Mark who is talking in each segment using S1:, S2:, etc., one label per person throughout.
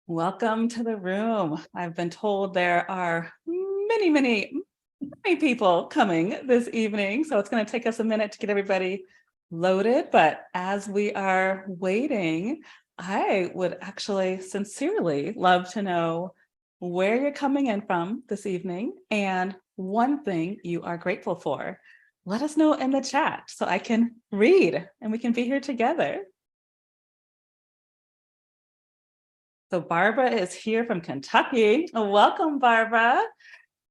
S1: Welcome to the room. I've been told there are many people coming this evening, so it's going to take us a minute to get everybody loaded. But as we are waiting, I would actually sincerely love to know where you're coming in from this evening and one thing you are grateful for. Let us know in the chat so I can read and we can be here together. So Barbara is here from Kentucky. Welcome, Barbara.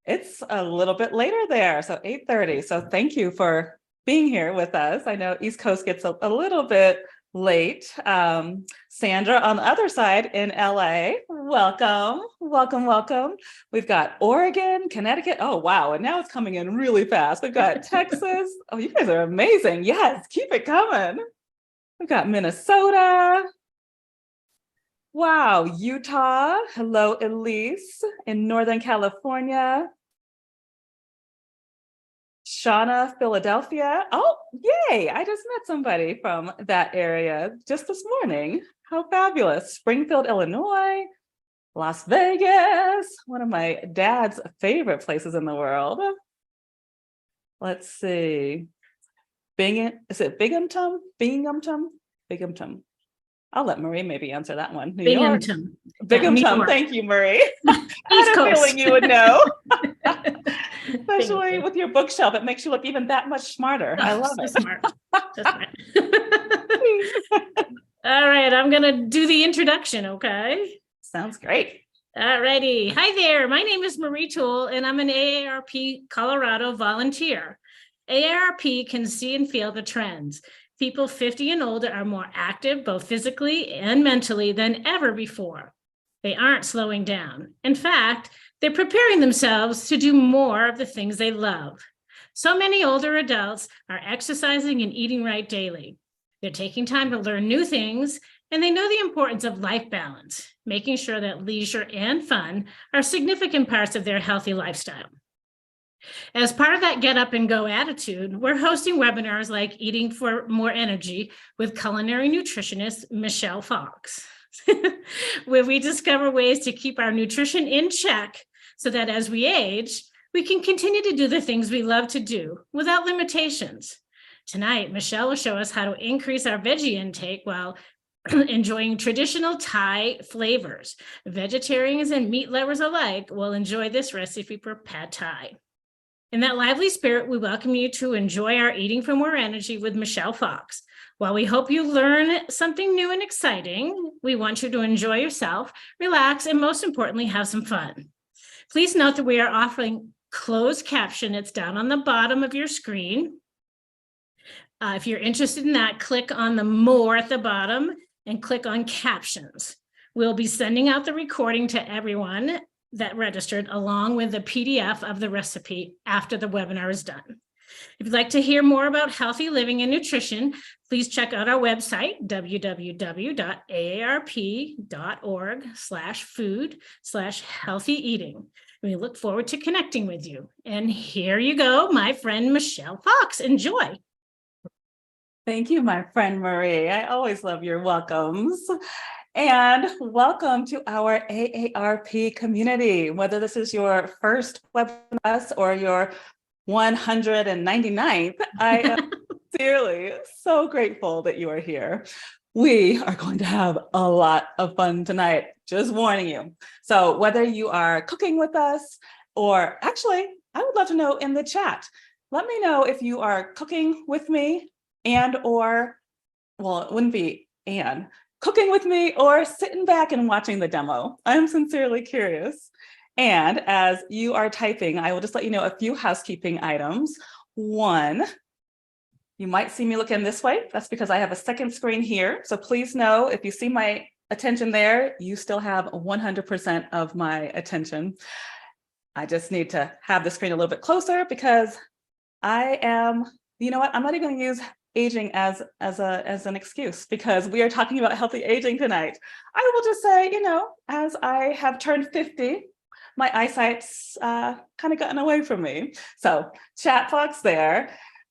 S1: It's a little bit later there, so 8:30. So thank you for being here with us. I know East Coast gets a little bit late. Sandra on the other side in LA, welcome. We've got Oregon, Connecticut. Oh, wow. And now it's coming in really fast. We've got Texas. Oh, you guys are amazing. Yes, keep it coming. We've got Minnesota. Wow, Utah. Hello, Elise in Northern California. Shauna, Philadelphia. Oh, yay. I just met somebody from that area just this morning. How fabulous. Springfield, Illinois. Las Vegas, one of my dad's favorite places in the world. Let's see. Is it Binghamton? Binghamton. I'll let Marie maybe answer that one. New York. Binghamton. Thank you, Marie. I had a feeling you would know. Especially with your bookshelf, it makes you look even that much smarter. I love it.
S2: Smart. All right, I'm going to do the introduction, okay?
S1: Sounds great.
S2: All righty. Hi there. My name is Marie Toole, and I'm an AARP Colorado volunteer. AARP can see and feel the trends. People 50 and older are more active, both physically and mentally, than ever before. They aren't slowing down. In fact, they're preparing themselves to do more of the things they love. So many older adults are exercising and eating right daily. They're taking time to learn new things, and they know the importance of life balance, making sure that leisure and fun are significant parts of their healthy lifestyle. As part of that get up and go attitude, we're hosting webinars like Eating for More Energy with culinary nutritionist Michelle Fox, where we discover ways to keep our nutrition in check so that as we age, we can continue to do the things we love to do without limitations. Tonight, Michelle will show us how to increase our veggie intake while enjoying traditional Thai flavors. Vegetarians and meat lovers alike will enjoy this recipe for pad Thai. In that lively spirit, we welcome you to enjoy our Eating for More Energy with Michelle Fox. While we hope you learn something new and exciting, we want you to enjoy yourself, relax, and most importantly, have some fun. Please note that we are offering closed caption. It's down on the bottom of your screen. If you're interested in that, click on the more at the bottom and click on captions. We'll be sending out the recording to everyone that registered along with the PDF of the recipe after the webinar is done. If you'd like to hear more about healthy living and nutrition, please check out our website, www.aarp.org/food/healthy eating. We look forward to connecting with you. And here you go, my friend Michelle Fox. Enjoy.
S1: Thank you, my friend Marie. I always love your welcomes. And welcome to our AARP community. Whether this is your first webinar or your 199th, I am sincerely so grateful that you are here. We are going to have a lot of fun tonight, just warning you. So whether you are cooking with us, or actually, I would love to know in the chat, let me know if you are cooking with me it wouldn't be cooking with me or sitting back and watching the demo. I'm sincerely curious. And as you are typing, I will just let you know a few housekeeping items. One, you might see me looking this way. That's because I have a second screen here. So please know if you see my attention there, you still have 100% of my attention. I just need to have the screen a little bit closer because I'm not even going to use aging as an excuse because we are talking about healthy aging tonight. I will just say, as I have turned 50, my eyesight's kind of gotten away from me. So chat box there.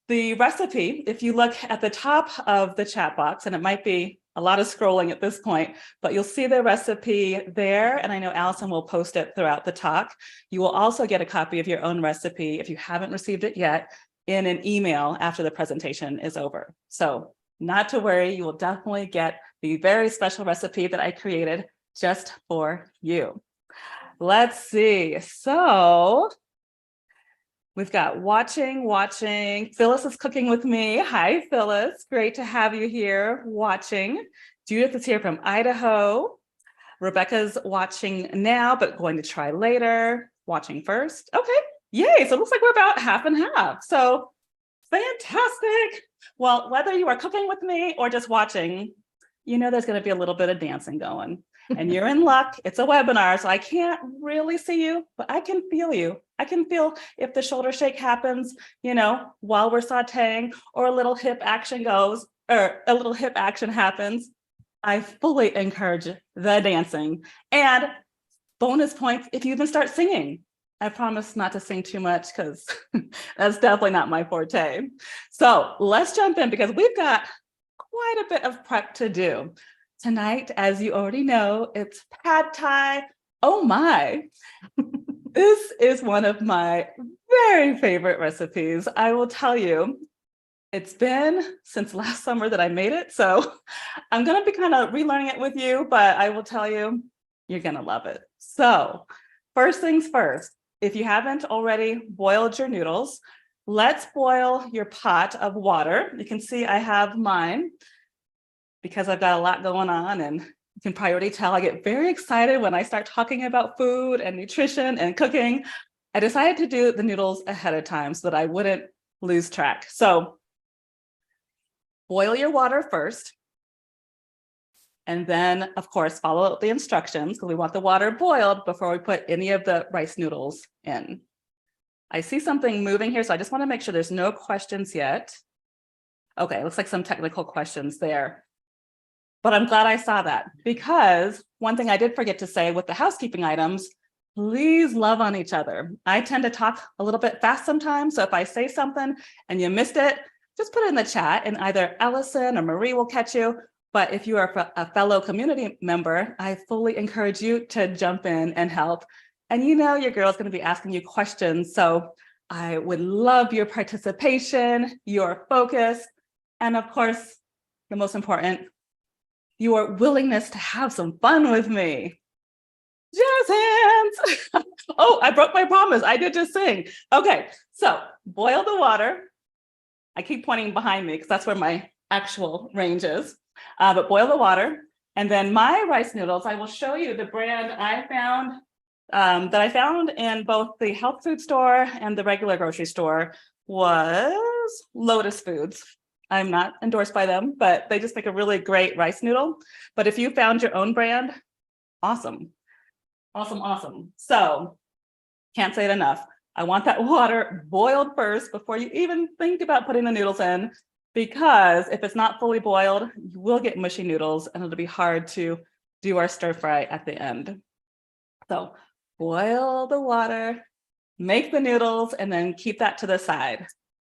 S1: The recipe, if you look at the top of the chat box, and it might be a lot of scrolling at this point, but you'll see the recipe there. And I know Allison will post it throughout the talk. You will also get a copy of your own recipe if you haven't received it yet in an email after the presentation is over. So not to worry, you will definitely get the very special recipe that I created just for you. Let's see. So we've got watching. Phyllis is cooking with me. Hi, Phyllis. Great to have you here watching. Judith is here from Idaho. Rebecca's watching now, but going to try later. Watching first. Okay. Yay. So it looks like we're about half and half. So fantastic. Well, whether you are cooking with me or just watching, you know there's going to be a little bit of dancing going. And you're in luck. It's a webinar, so I can't really see you, but I can feel you. I can feel if the shoulder shake happens, you know, while we're sauteing, or a little hip action goes, or a little hip action happens. I fully encourage the dancing. And bonus points if you even start singing. I promise not to sing too much because that's definitely not my forte. So let's jump in because we've got quite a bit of prep to do. Tonight, as you already know, it's pad thai. Oh my. This is one of my very favorite recipes. I will tell you, it's been since last summer that I made it. So I'm going to be kind of relearning it with you, but I will tell you, you're going to love it. So first things first, if you haven't already boiled your noodles, let's boil your pot of water. You can see I have mine because I've got a lot going on, and you can probably already tell I get very excited when I start talking about food and nutrition and cooking. I decided to do the noodles ahead of time so that I wouldn't lose track. So boil your water first. And then, of course, follow the instructions because we want the water boiled before we put any of the rice noodles in. I see something moving here, so I just want to make sure there's no questions yet. Okay, looks like some technical questions there. But I'm glad I saw that because one thing I did forget to say with the housekeeping items, please love on each other. I tend to talk a little bit fast sometimes. So if I say something and you missed it, just put it in the chat and either Allison or Marie will catch you. But if you are a fellow community member, I fully encourage you to jump in and help. And you know your girl's going to be asking you questions. So I would love your participation, your focus, and of course, the most important, your willingness to have some fun with me. Jazz hands. Oh, I broke my promise. I did just sing. Okay, so boil the water. I keep pointing behind me because that's where my actual range is. But boil the water. And then my rice noodles, I will show you the brand I found that I found in both the health food store and the regular grocery store was Lotus Foods. I'm not endorsed by them, but they just make a really great rice noodle. But if you found your own brand, awesome. Awesome. So can't say it enough. I want that water boiled first before you even think about putting the noodles in, because if it's not fully boiled, you will get mushy noodles and it'll be hard to do our stir fry at the end. So boil the water, make the noodles, and then keep that to the side.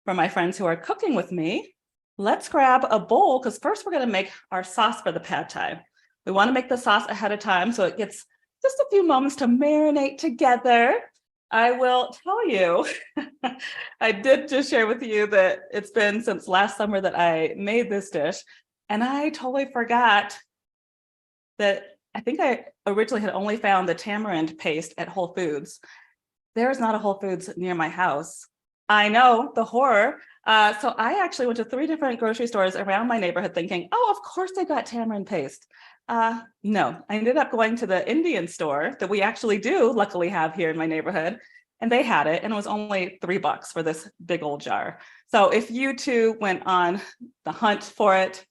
S1: For my friends who are cooking with me, let's grab a bowl because first we're going to make our sauce for the pad thai. We want to make the sauce ahead of time so it gets just a few moments to marinate together. I will tell you, I did just share with you that it's been since last summer that I made this dish, and I totally forgot that I think I originally had only found the tamarind paste at Whole Foods. There's not a Whole Foods near my house. I know, the horror. So I actually went to 3 different grocery stores around my neighborhood thinking, oh, of course they got tamarind paste. No, I ended up going to the Indian store that we actually do luckily have here in my neighborhood, and they had it, and it was only $3 for this big old jar. So if you too went on the hunt for it,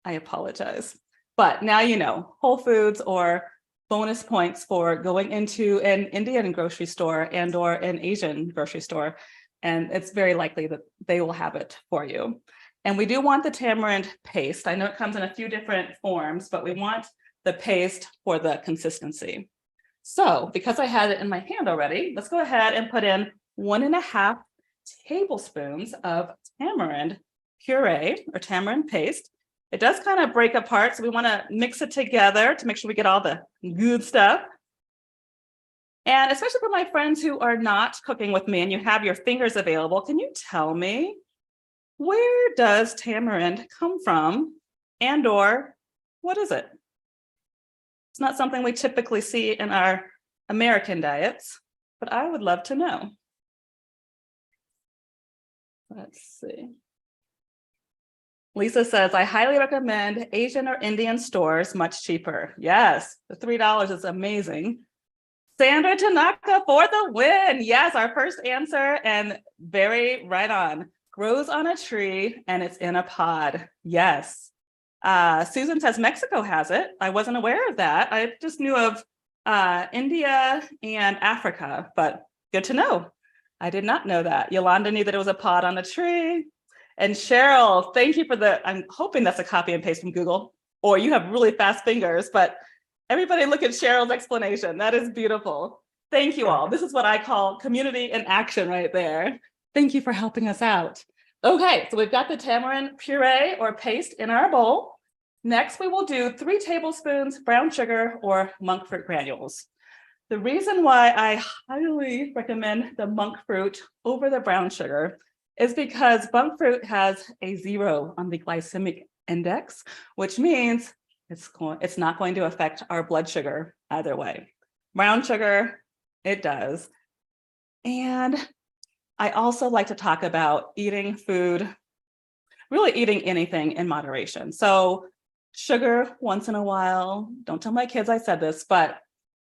S1: I apologize. But now you know, Whole Foods or bonus points for going into an Indian grocery store and or an Asian grocery store. And it's very likely that they will have it for you. And we do want the tamarind paste. I know it comes in a few different forms, but we want the paste for the consistency. So because I had it in my hand already, let's go ahead and put in 1.5 tablespoons of tamarind puree or tamarind paste. It does kind of break apart, so we want to mix it together to make sure we get all the good stuff. And especially for my friends who are not cooking with me and you have your fingers available, can you tell me, where does tamarind come from, and or what is it? It's not something we typically see in our American diets, but I would love to know. Let's see. Lisa says, I highly recommend Asian or Indian stores, much cheaper. Yes, the $3 is amazing. Sandra Tanaka for the win. Yes, our first answer, and very right on. Grows on a tree and it's in a pod. Yes. Susan says Mexico has it. I wasn't aware of that. I just knew of India and Africa, but good to know. I did not know that. Yolanda knew that it was a pod on a tree. And Cheryl, thank you for I'm hoping that's a copy and paste from Google, or you have really fast fingers, but everybody look at Cheryl's explanation. That is beautiful. Thank you all. This is what I call community in action right there. Thank you for helping us out. Okay, so we've got the tamarind puree or paste in our bowl. Next, we will do 3 tablespoons brown sugar or monk fruit granules. The reason why I highly recommend the monk fruit over the brown sugar is because monk fruit has a 0 on the glycemic index, which means it's not going to affect our blood sugar either way. Brown sugar, it does. And I also like to talk about eating food, really eating anything in moderation. So sugar once in a while, don't tell my kids I said this, but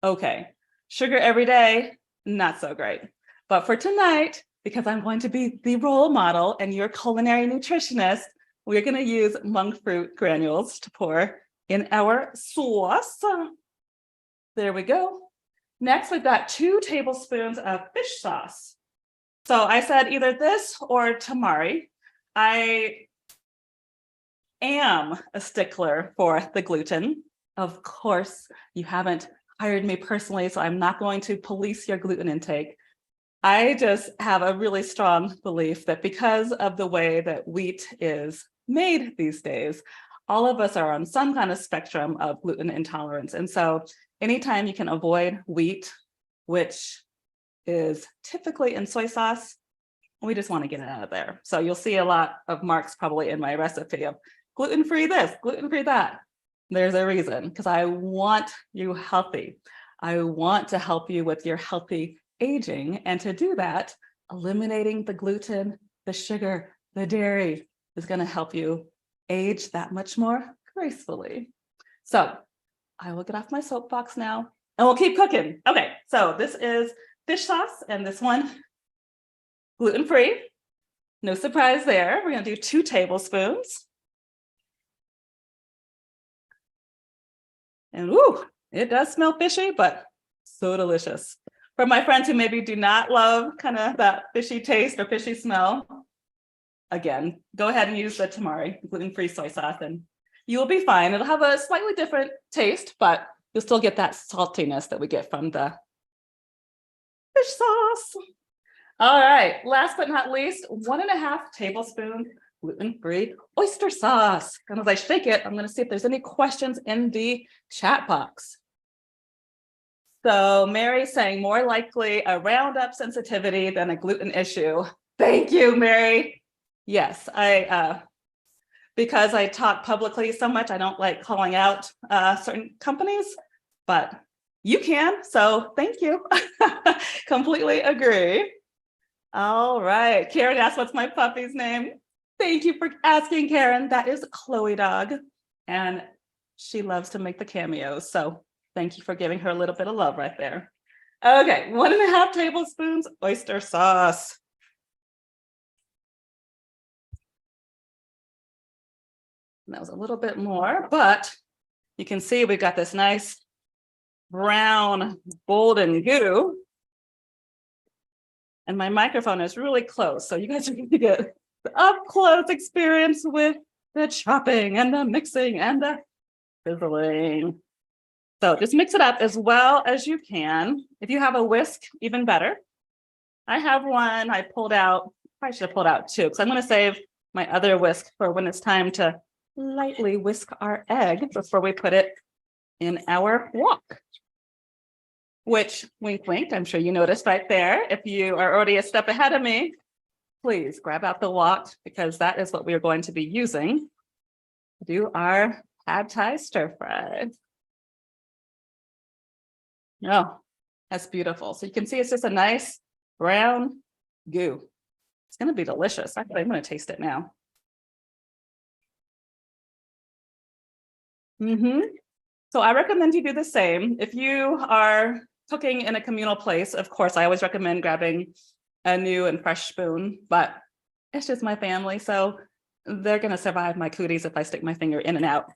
S1: okay. Sugar every day, not so great. But for tonight, because I'm going to be the role model and your culinary nutritionist, we're going to use monk fruit granules to pour in our sauce. There we go. Next, we've got 2 tablespoons of fish sauce. So I said either this or tamari. I am a stickler for the gluten. Of course, you haven't hired me personally, so I'm not going to police your gluten intake. I just have a really strong belief that because of the way that wheat is made these days, all of us are on some kind of spectrum of gluten intolerance. And so anytime you can avoid wheat, which is typically in soy sauce, we just want to get it out of there. So you'll see a lot of marks probably in my recipe of gluten-free this, gluten-free that. There's a reason, because I want you healthy. I want to help you with your healthy aging. And to do that, eliminating the gluten, the sugar, the dairy is going to help you age that much more gracefully. So I will get off my soapbox now and we'll keep cooking. Okay, so this is fish sauce, and this one gluten-free. No surprise there. We're going to do 2 tablespoons. And ooh, it does smell fishy, but so delicious. For my friends who maybe do not love kind of that fishy taste or fishy smell, again, go ahead and use the tamari gluten-free soy sauce and you will be fine. It'll have a slightly different taste, but you'll still get that saltiness that we get from the fish sauce. All right, last but not least, 1.5 tablespoons gluten-free oyster sauce. And as I shake it, I'm going to see if there's any questions in the chat box. So Mary's saying more likely a Roundup sensitivity than a gluten issue. Thank you, Mary. Yes, because I talk publicly so much, I don't like calling out certain companies, but you can, so thank you. Completely agree. All right, Karen asked, what's my puppy's name? Thank you for asking, Karen. That is Chloe Dog, and she loves to make the cameos, so thank you for giving her a little bit of love right there. Okay, 1.5 tablespoons oyster sauce. And that was a little bit more, but you can see we've got this nice brown golden goo. And my microphone is really close, so you guys are going to get up close experience with the chopping and the mixing and the sizzling. So just mix it up as well as you can. If you have a whisk, even better. I have one I pulled out. I should have pulled out 2 because I'm going to save my other whisk for when it's time to lightly whisk our egg before we put it in our wok, which, wink, wink, I'm sure you noticed right there. If you are already a step ahead of me, please grab out the wok because that is what we are going to be using to do our pad thai stir fry. Oh, that's beautiful. So you can see it's just a nice brown goo. It's going to be delicious. Actually, I'm going to taste it now. So I recommend you do the same. If you are cooking in a communal place, of course, I always recommend grabbing a new and fresh spoon, but it's just my family. So they're going to survive my cooties if I stick my finger in and out.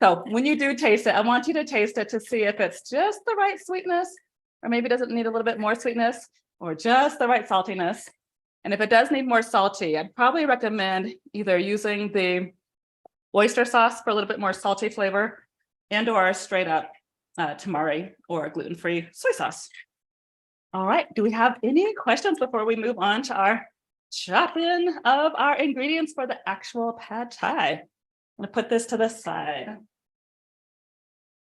S1: So when you do taste it, I want you to taste it to see if it's just the right sweetness, or maybe doesn't need a little bit more sweetness, or just the right saltiness. And if it does need more salty, I'd probably recommend either using the oyster sauce for a little bit more salty flavor, and or straight up tamari or gluten-free soy sauce. All right, do we have any questions before we move on to our chopping of our ingredients for the actual pad thai? I'm gonna put this to the side.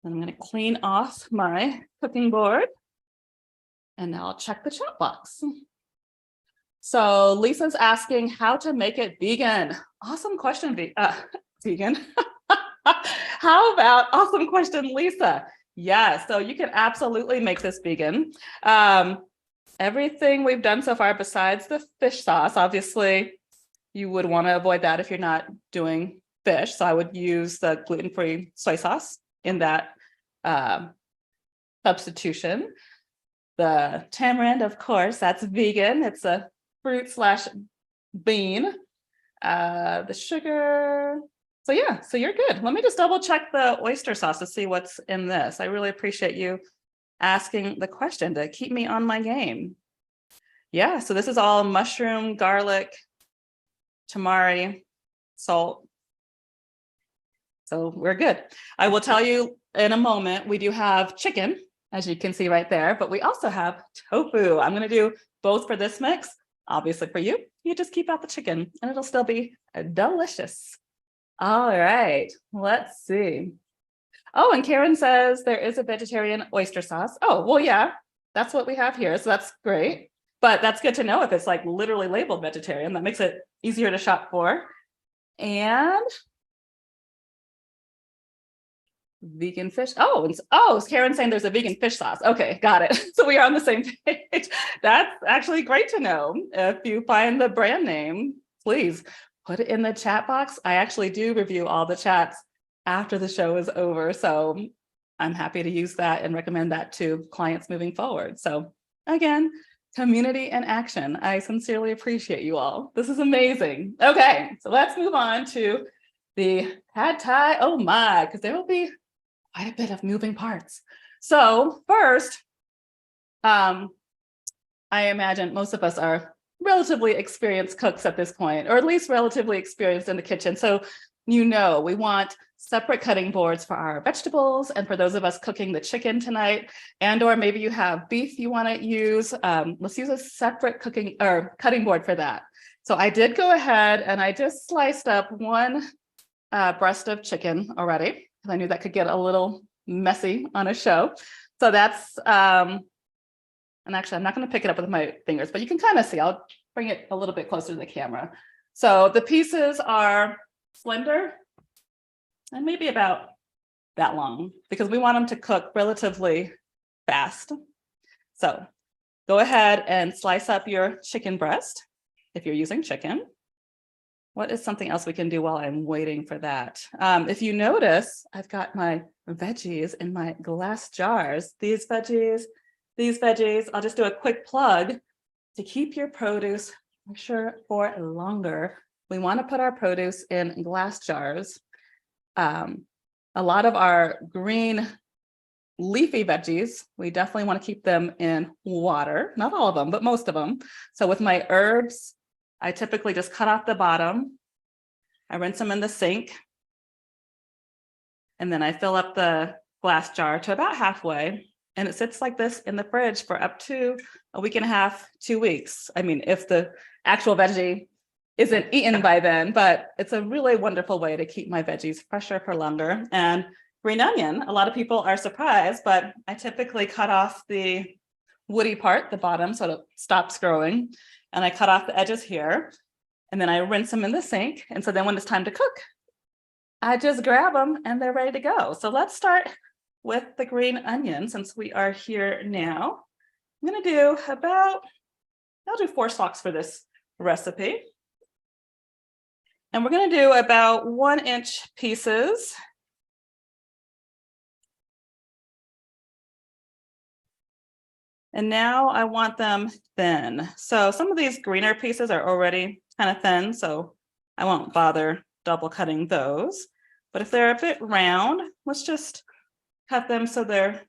S1: I'm gonna clean off my cooking board, and now I'll check the chop box. So Lisa's asking how to make it vegan. Awesome question, vegan. How about awesome question, Lisa? Yeah, so you can absolutely make this vegan. Everything we've done so far besides the fish sauce, obviously you would want to avoid that if you're not doing fish. So I would use the gluten-free soy sauce in that substitution. The tamarind, of course, that's vegan. It's a fruit / bean. The sugar. So yeah, so you're good. Let me just double check the oyster sauce to see what's in this. I really appreciate you asking the question to keep me on my game. Yeah, so this is all mushroom, garlic, tamari, salt. So we're good. I will tell you in a moment, we do have chicken, as you can see right there, but we also have tofu. I'm going to do both for this mix. Obviously for you, you just keep out the chicken and it'll still be delicious. All right, let's see. Oh, and Karen says there is a vegetarian oyster sauce. Oh, well, yeah, that's what we have here. So that's great. But that's good to know if it's like literally labeled vegetarian. That makes it easier to shop for. And vegan fish. Oh, is Karen saying there's a vegan fish sauce? Okay, got it. So we are on the same page. That's actually great to know. If you find the brand name, please put it in the chat box. I actually do review all the chats after the show is over. So I'm happy to use that and recommend that to clients moving forward. So again, community in action. I sincerely appreciate you all. This is amazing. Okay, so let's move on to the pad thai. Oh my, because there will be quite a bit of moving parts. So first, I imagine most of us are relatively experienced cooks at this point, or at least relatively experienced in the kitchen. So we want separate cutting boards for our vegetables, and for those of us cooking the chicken tonight, and or maybe you have beef you want to use, let's use a separate cutting board for that. So I did go ahead and I just sliced up one breast of chicken already, because I knew that could get a little messy on a show. So that's and actually, I'm not going to pick it up with my fingers, but you can kind of see. I'll bring it a little bit closer to the camera. So the pieces are slender and maybe about that long because we want them to cook relatively fast. So go ahead and slice up your chicken breast if you're using chicken. What is something else we can do while I'm waiting for that? If you notice, I've got my veggies in my glass jars. These veggies, I'll just do a quick plug to keep your produce for longer. We want to put our produce in glass jars. A lot of our green leafy veggies, we definitely want to keep them in water. Not all of them, but most of them. So with my herbs, I typically just cut off the bottom. I rinse them in the sink. And then I fill up the glass jar to about halfway. And it sits like this in the fridge for up to a week and a half, 2 weeks. I mean, if the actual veggie isn't eaten by then, but it's a really wonderful way to keep my veggies fresher for longer. And green onion, a lot of people are surprised, but I typically cut off the woody part, the bottom, so it stops growing. And I cut off the edges here, and then I rinse them in the sink. And so then when it's time to cook, I just grab them and they're ready to go. So let's start with the green onion since we are here now. I'm gonna do I'll do 4 stalks for this recipe. And we're gonna do about 1-inch pieces. And now I want them thin. So some of these greener pieces are already kind of thin, so I won't bother double cutting those. But if they're a bit round, let's just cut them so they're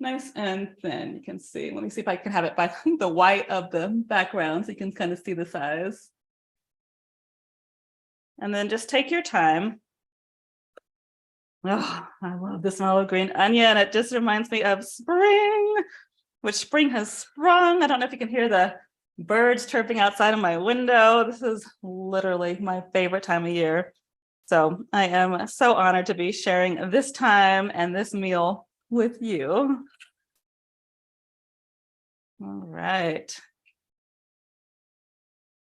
S1: nice and thin. You can see, let me see if I can have it by the white of the background so you can kind of see the size. And then just take your time. Oh, I love the smell of green onion. It just reminds me of spring, which spring has sprung. I don't know if you can hear the birds chirping outside of my window. This is literally my favorite time of year. So I am so honored to be sharing this time and this meal with you. All right.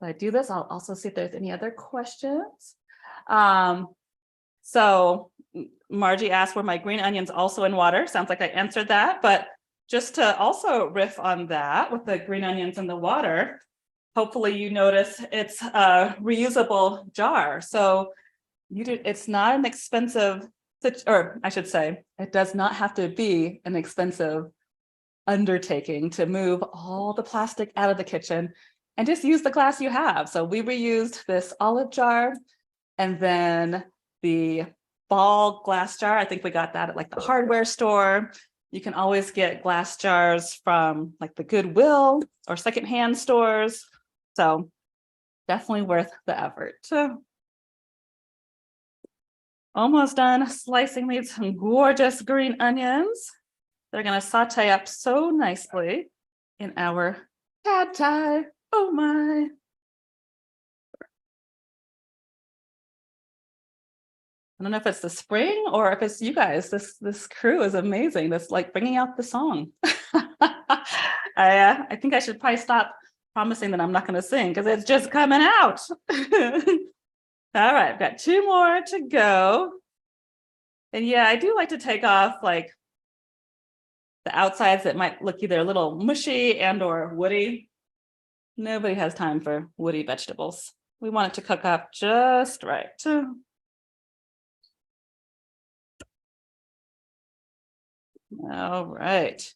S1: If I do this, I'll also see if there's any other questions. So Margie asked, were my green onions also in water? Sounds like I answered that, but just to also riff on that with the green onions in the water, hopefully you notice it's a reusable jar. So it's not an expensive, or I should say, it does not have to be an expensive undertaking to move all the plastic out of the kitchen and just use the glass you have. So we reused this olive jar and then the ball glass jar. I think we got that at like the hardware store. You can always get glass jars from like the Goodwill or secondhand stores. So definitely worth the effort. Almost done slicing these gorgeous green onions. They're going to saute up so nicely in our pad thai. Oh my. I don't know if it's the spring or if it's you guys. This crew is amazing. That's like bringing out the song. I think I should probably stop promising that I'm not going to sing because it's just coming out. All right, I've got 2 more to go. And yeah, I do like to take off like the outsides that might look either a little mushy and or woody. Nobody has time for woody vegetables. We want it to cook up just right. All right.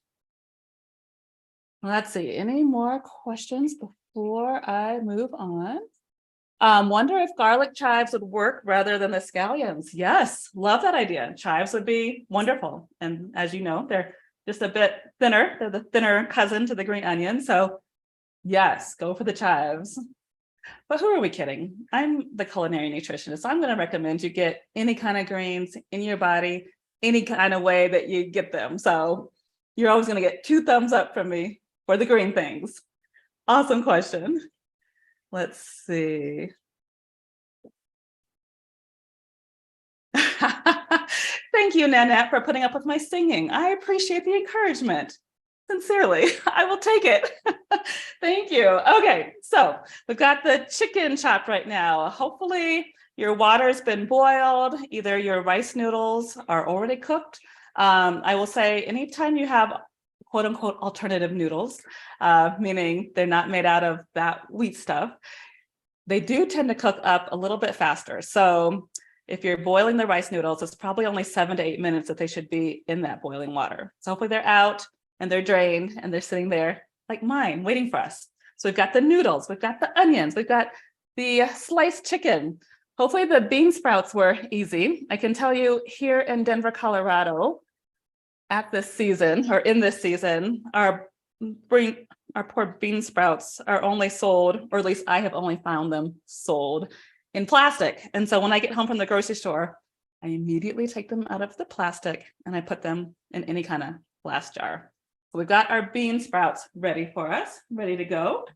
S1: Let's see, any more questions before I move on? Wonder if garlic chives would work rather than the scallions. Yes, love that idea. Chives would be wonderful. And as you know, they're just a bit thinner. They're the thinner cousin to the green onion. So yes, go for the chives. But who are we kidding? I'm the culinary nutritionist. So I'm going to recommend you get any kind of greens in your body, any kind of way that you get them. So you're always going to get 2 thumbs up from me for the green things. Awesome question. Let's see. Thank you, Nanette, for putting up with my singing. I appreciate the encouragement. Sincerely, I will take it. Thank you. Okay, so we've got the chicken chopped right now. Hopefully your water's been boiled. Either your rice noodles are already cooked. I will say anytime you have quote unquote alternative noodles, meaning they're not made out of that wheat stuff, they do tend to cook up a little bit faster. So if you're boiling the rice noodles, it's probably only 7 to 8 minutes that they should be in that boiling water. So hopefully they're out and they're drained and they're sitting there like mine, waiting for us. So we've got the noodles, we've got the onions, we've got the sliced chicken. Hopefully the bean sprouts were easy. I can tell you here in Denver, Colorado, at this season or in this season, our poor bean sprouts are only sold, or at least I have only found them sold in plastic. And so when I get home from the grocery store, I immediately take them out of the plastic and I put them in any kind of glass jar. So we've got our bean sprouts ready for us, ready to go.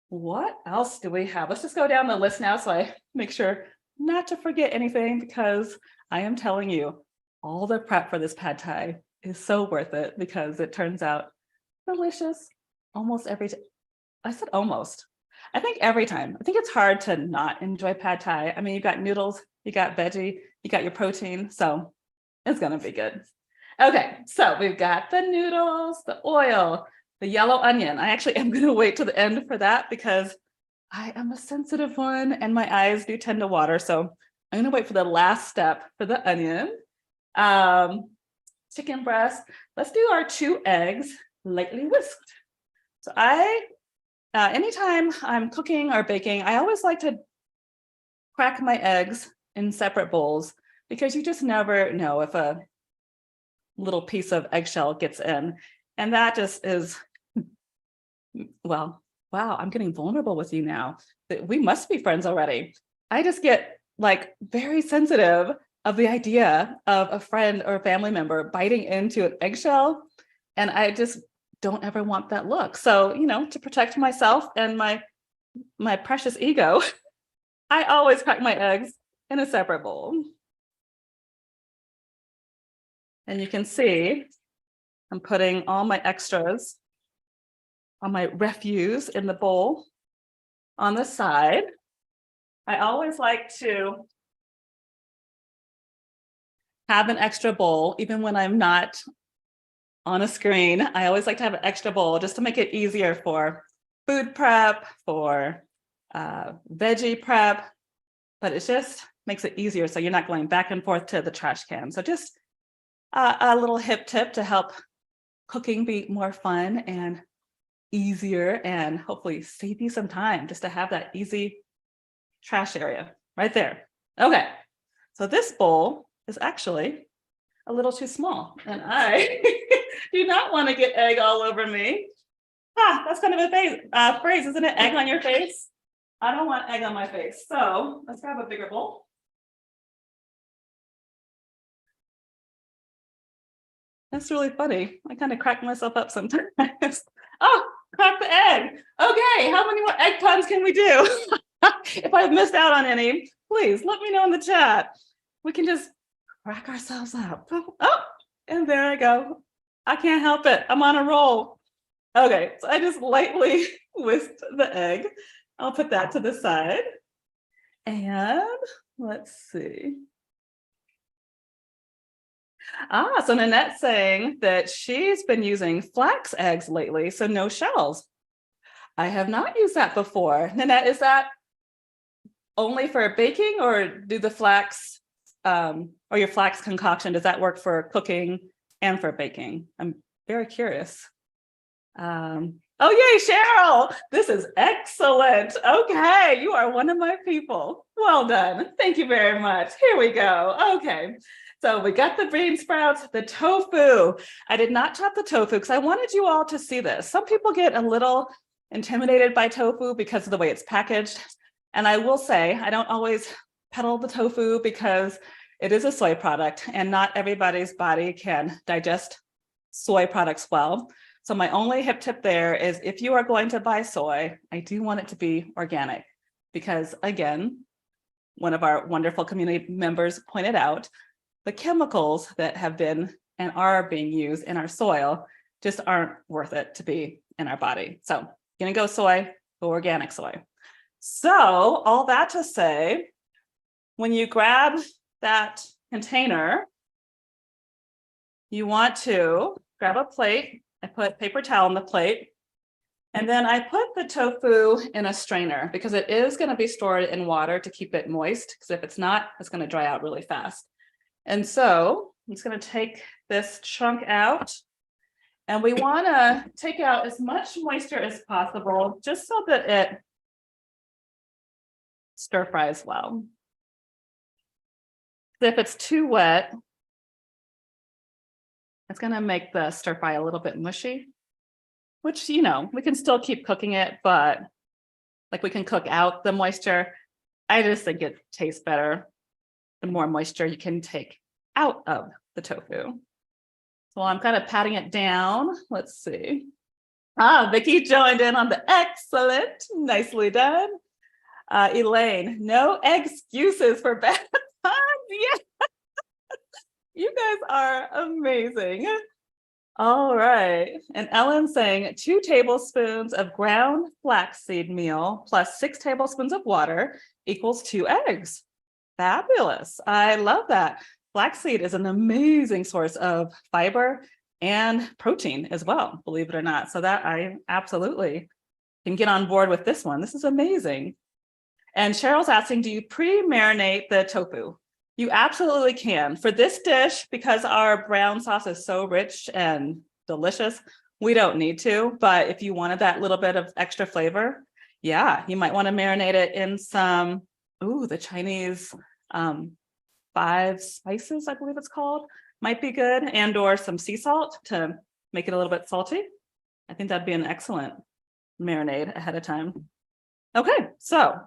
S1: what else do we have? Let's just go down the list now so I make sure not to forget anything, because I am telling you, all the prep for this pad thai is so worth it because it turns out delicious almost every time. I said almost. I think every time. I think it's hard to not enjoy pad thai. I mean, you got noodles, you got veggie, you got your protein, so it's gonna be good. Okay, so we've got the noodles, the oil, the yellow onion. I actually am gonna wait to the end for that because I am a sensitive one and my eyes do tend to water. So I'm gonna wait for the last step for the onion. Chicken breast. Let's do our 2 eggs, lightly whisked. So anytime I'm cooking or baking, I always like to crack my eggs in separate bowls because you just never know if a little piece of eggshell gets in. And that just is, well, wow, I'm getting vulnerable with you now. We must be friends already. I just get like very sensitive of the idea of a friend or a family member biting into an eggshell. And I just don't ever want that look. So, to protect myself and my precious ego, I always crack my eggs in a separate bowl. And you can see I'm putting all my extras, all my refuse in the bowl on the side. I always like to have an extra bowl, even when I'm not on a screen. I always like to have an extra bowl just to make it easier for food prep, for veggie prep, but it just makes it easier so you're not going back and forth to the trash can. So just a little hip tip to help cooking be more fun and easier, and hopefully save you some time just to have that easy trash area right there. Okay, so this bowl is actually a little too small and I do not want to get egg all over me. That's kind of a phrase, isn't it? Egg on your face. I don't want egg on my face. So let's grab a bigger bowl. That's really funny. I kind of crack myself up sometimes. Oh, crack the egg. Okay, how many more egg puns can we do? If I've missed out on any, please let me know in the chat. We can just crack ourselves up. Oh, and there I go. I can't help it. I'm on a roll. Okay, so I just lightly whisked the egg. I'll put that to the side. And let's see. So Nanette's saying that she's been using flax eggs lately, so no shells. I have not used that before. Nanette, is that only for baking, or do the flax or your flax concoction, does that work for cooking and for baking? I'm very curious. Oh, yay, Cheryl. This is excellent. Okay, you are one of my people. Well done. Thank you very much. Here we go. Okay. So we got the bean sprouts, the tofu. I did not chop the tofu because I wanted you all to see this. Some people get a little intimidated by tofu because of the way it's packaged. And I will say, I don't always peddle the tofu because it is a soy product and not everybody's body can digest soy products well. So my only hip tip there is, if you are going to buy soy, I do want it to be organic because, again, one of our wonderful community members pointed out, the chemicals that have been and are being used in our soil just aren't worth it to be in our body. So gonna go soy, go organic soy. So all that to say, when you grab that container, you want to grab a plate. I put paper towel on the plate, and then I put the tofu in a strainer because it is going to be stored in water to keep it moist, because if it's not, it's going to dry out really fast. And so I'm just going to take this chunk out, and we want to take out as much moisture as possible just so that it stir fries well. If it's too wet, it's going to make the stir fry a little bit mushy, which, we can still keep cooking it, but like we can cook out the moisture. I just think it tastes better the more moisture you can take out of the tofu. So I'm kind of patting it down. Let's see. Vicki joined in on the excellent. Nicely done. Elaine, no excuses for bad times. Yeah, you guys are amazing. All right. And Ellen saying 2 tablespoons of ground flaxseed meal plus 6 tablespoons of water equals 2 eggs. Fabulous. I love that. Flaxseed is an amazing source of fiber and protein as well, believe it or not. So that I absolutely can get on board with this one. This is amazing. And Cheryl's asking, do you pre-marinate the tofu? You absolutely can. For this dish, because our brown sauce is so rich and delicious, we don't need to. But if you wanted that little bit of extra flavor, yeah, you might want to marinate it in some, the Chinese 5 spices, I believe it's called, might be good, and or some sea salt to make it a little bit salty. I think that'd be an excellent marinade ahead of time. Okay, so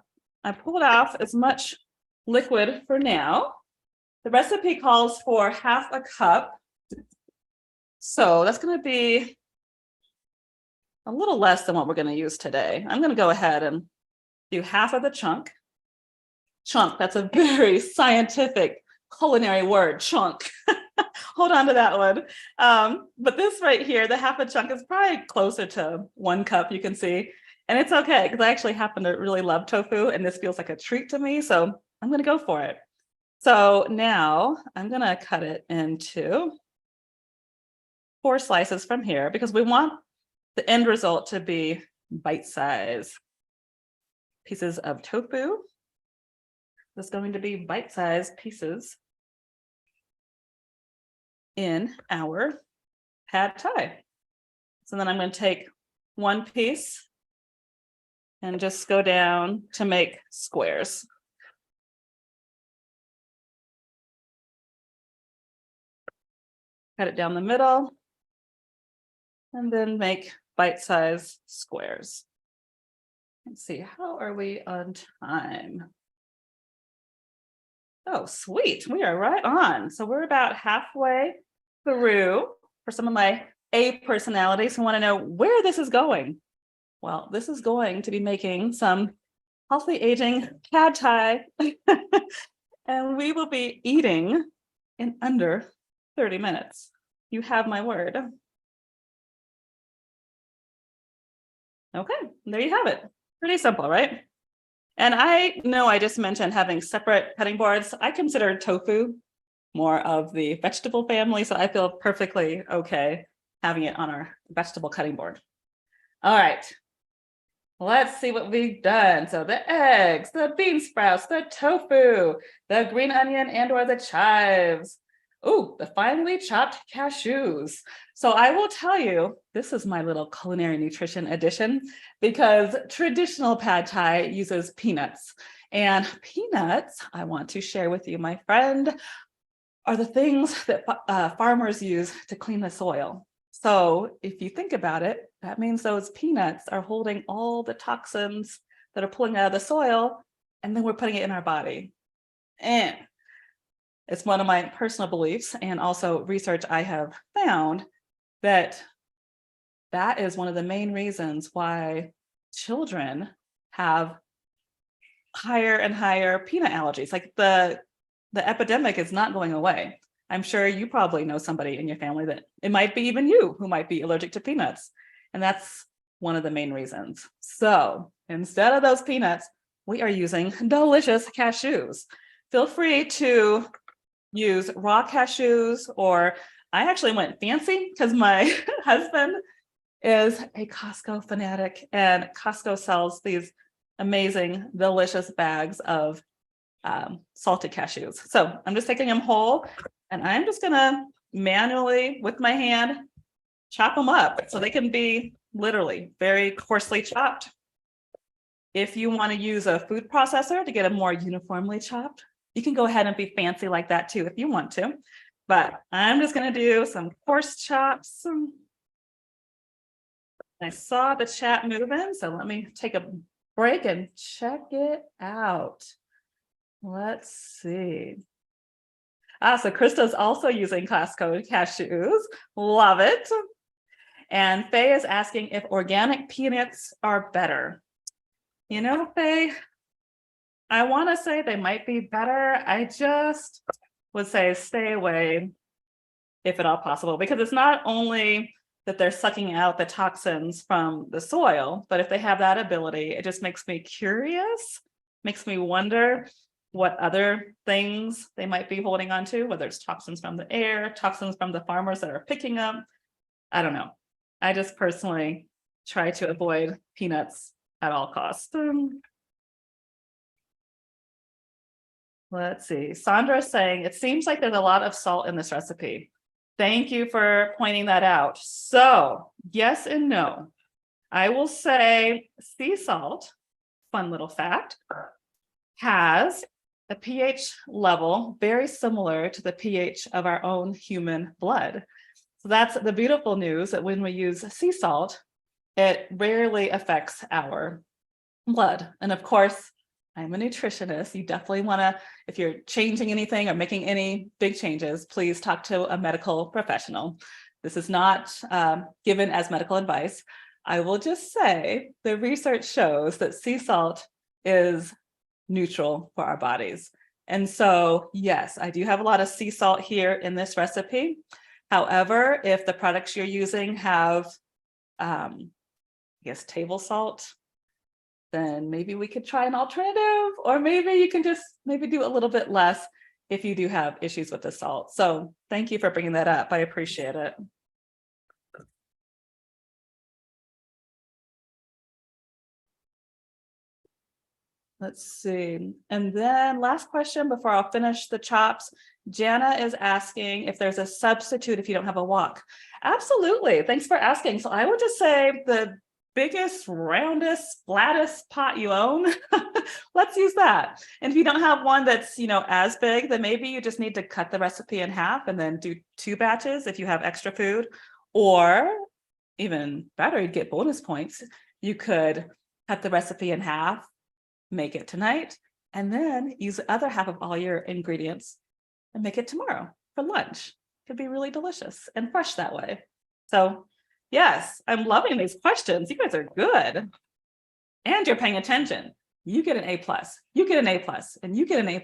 S1: I pulled off as much liquid for now. The recipe calls for half a cup. So that's going to be a little less than what we're going to use today. I'm going to go ahead and do half of the chunk. Chunk, that's a very scientific culinary word, chunk. Hold on to that one. But this right here, the half a chunk is probably closer to 1 cup, you can see. And it's okay, because I actually happen to really love tofu, and this feels like a treat to me. So I'm going to go for it. So now I'm going to cut it into 4 slices from here, because we want the end result to be bite-sized pieces of tofu. There's going to be bite-sized pieces in our pad thai. So then I'm going to take 1 piece and just go down to make squares. Cut it down the middle and then make bite-sized squares. Let's see, how are we on time? Oh, sweet. We are right on. So we're about halfway through. For some of my A personalities who want to know where this is going. Well, this is going to be making some healthy aging pad thai. And we will be eating in under 30 minutes. You have my word. Okay, there you have it. Pretty simple, right? And I know I just mentioned having separate cutting boards. I consider tofu more of the vegetable family, so I feel perfectly okay having it on our vegetable cutting board. All right, let's see what we've done. So the eggs, the bean sprouts, the tofu, the green onion and or the chives. Ooh, the finely chopped cashews. So I will tell you, this is my little culinary nutrition edition, because traditional pad thai uses peanuts. And peanuts, I want to share with you, my friend, are the things that farmers use to clean the soil. So if you think about it, that means those peanuts are holding all the toxins that are pulling out of the soil, and then we're putting it in our body. And it's one of my personal beliefs, and also research I have found, that that is one of the main reasons why children have higher and higher peanut allergies. Like the epidemic is not going away. I'm sure you probably know somebody in your family that it might be even you who might be allergic to peanuts. And that's one of the main reasons. So instead of those peanuts, we are using delicious cashews. Feel free to use raw cashews, or I actually went fancy because my husband is a Costco fanatic, and Costco sells these amazing, delicious bags of salted cashews. So I'm just taking them whole, and I'm just gonna manually, with my hand, chop them up so they can be literally very coarsely chopped. If you want to use a food processor to get them more uniformly chopped, you can go ahead and be fancy like that too if you want to. But I'm just going to do some coarse chops. I saw the chat moving, so let me take a break and check it out. Let's see. So Krista's also using Costco cashews. Love it. And Faye is asking if organic peanuts are better. You know, Faye, I want to say they might be better. I just would say stay away if at all possible, because it's not only that they're sucking out the toxins from the soil, but if they have that ability, it just makes me curious, makes me wonder what other things they might be holding on to, whether it's toxins from the air, toxins from the farmers that are picking up. I don't know. I just personally try to avoid peanuts at all costs. Let's see. Sandra is saying, it seems like there's a lot of salt in this recipe. Thank you for pointing that out. So yes and no. I will say sea salt, fun little fact, has a pH level very similar to the pH of our own human blood. So that's the beautiful news, that when we use sea salt, it rarely affects our blood. And of course, I'm a nutritionist. You definitely want to, if you're changing anything or making any big changes, please talk to a medical professional. This is not given as medical advice. I will just say the research shows that sea salt is neutral for our bodies. And so, yes, I do have a lot of sea salt here in this recipe. However, if the products you're using have, I guess, table salt, then maybe we could try an alternative, or maybe you can just maybe do a little bit less if you do have issues with the salt. So thank you for bringing that up. I appreciate it. Let's see. And then last question before I'll finish the chops. Jana is asking if there's a substitute if you don't have a wok. Absolutely. Thanks for asking. So I would just say the biggest, roundest, flattest pot you own, let's use that. And if you don't have one that's, as big, then maybe you just need to cut the recipe in half and then do 2 batches if you have extra food. Or even better, you'd get bonus points. You could cut the recipe in half, make it tonight, and then use the other half of all your ingredients and make it tomorrow for lunch. It could be really delicious and fresh that way. So yes, I'm loving these questions. You guys are good. And you're paying attention. You get an A+, you get an A+, and you get an A+.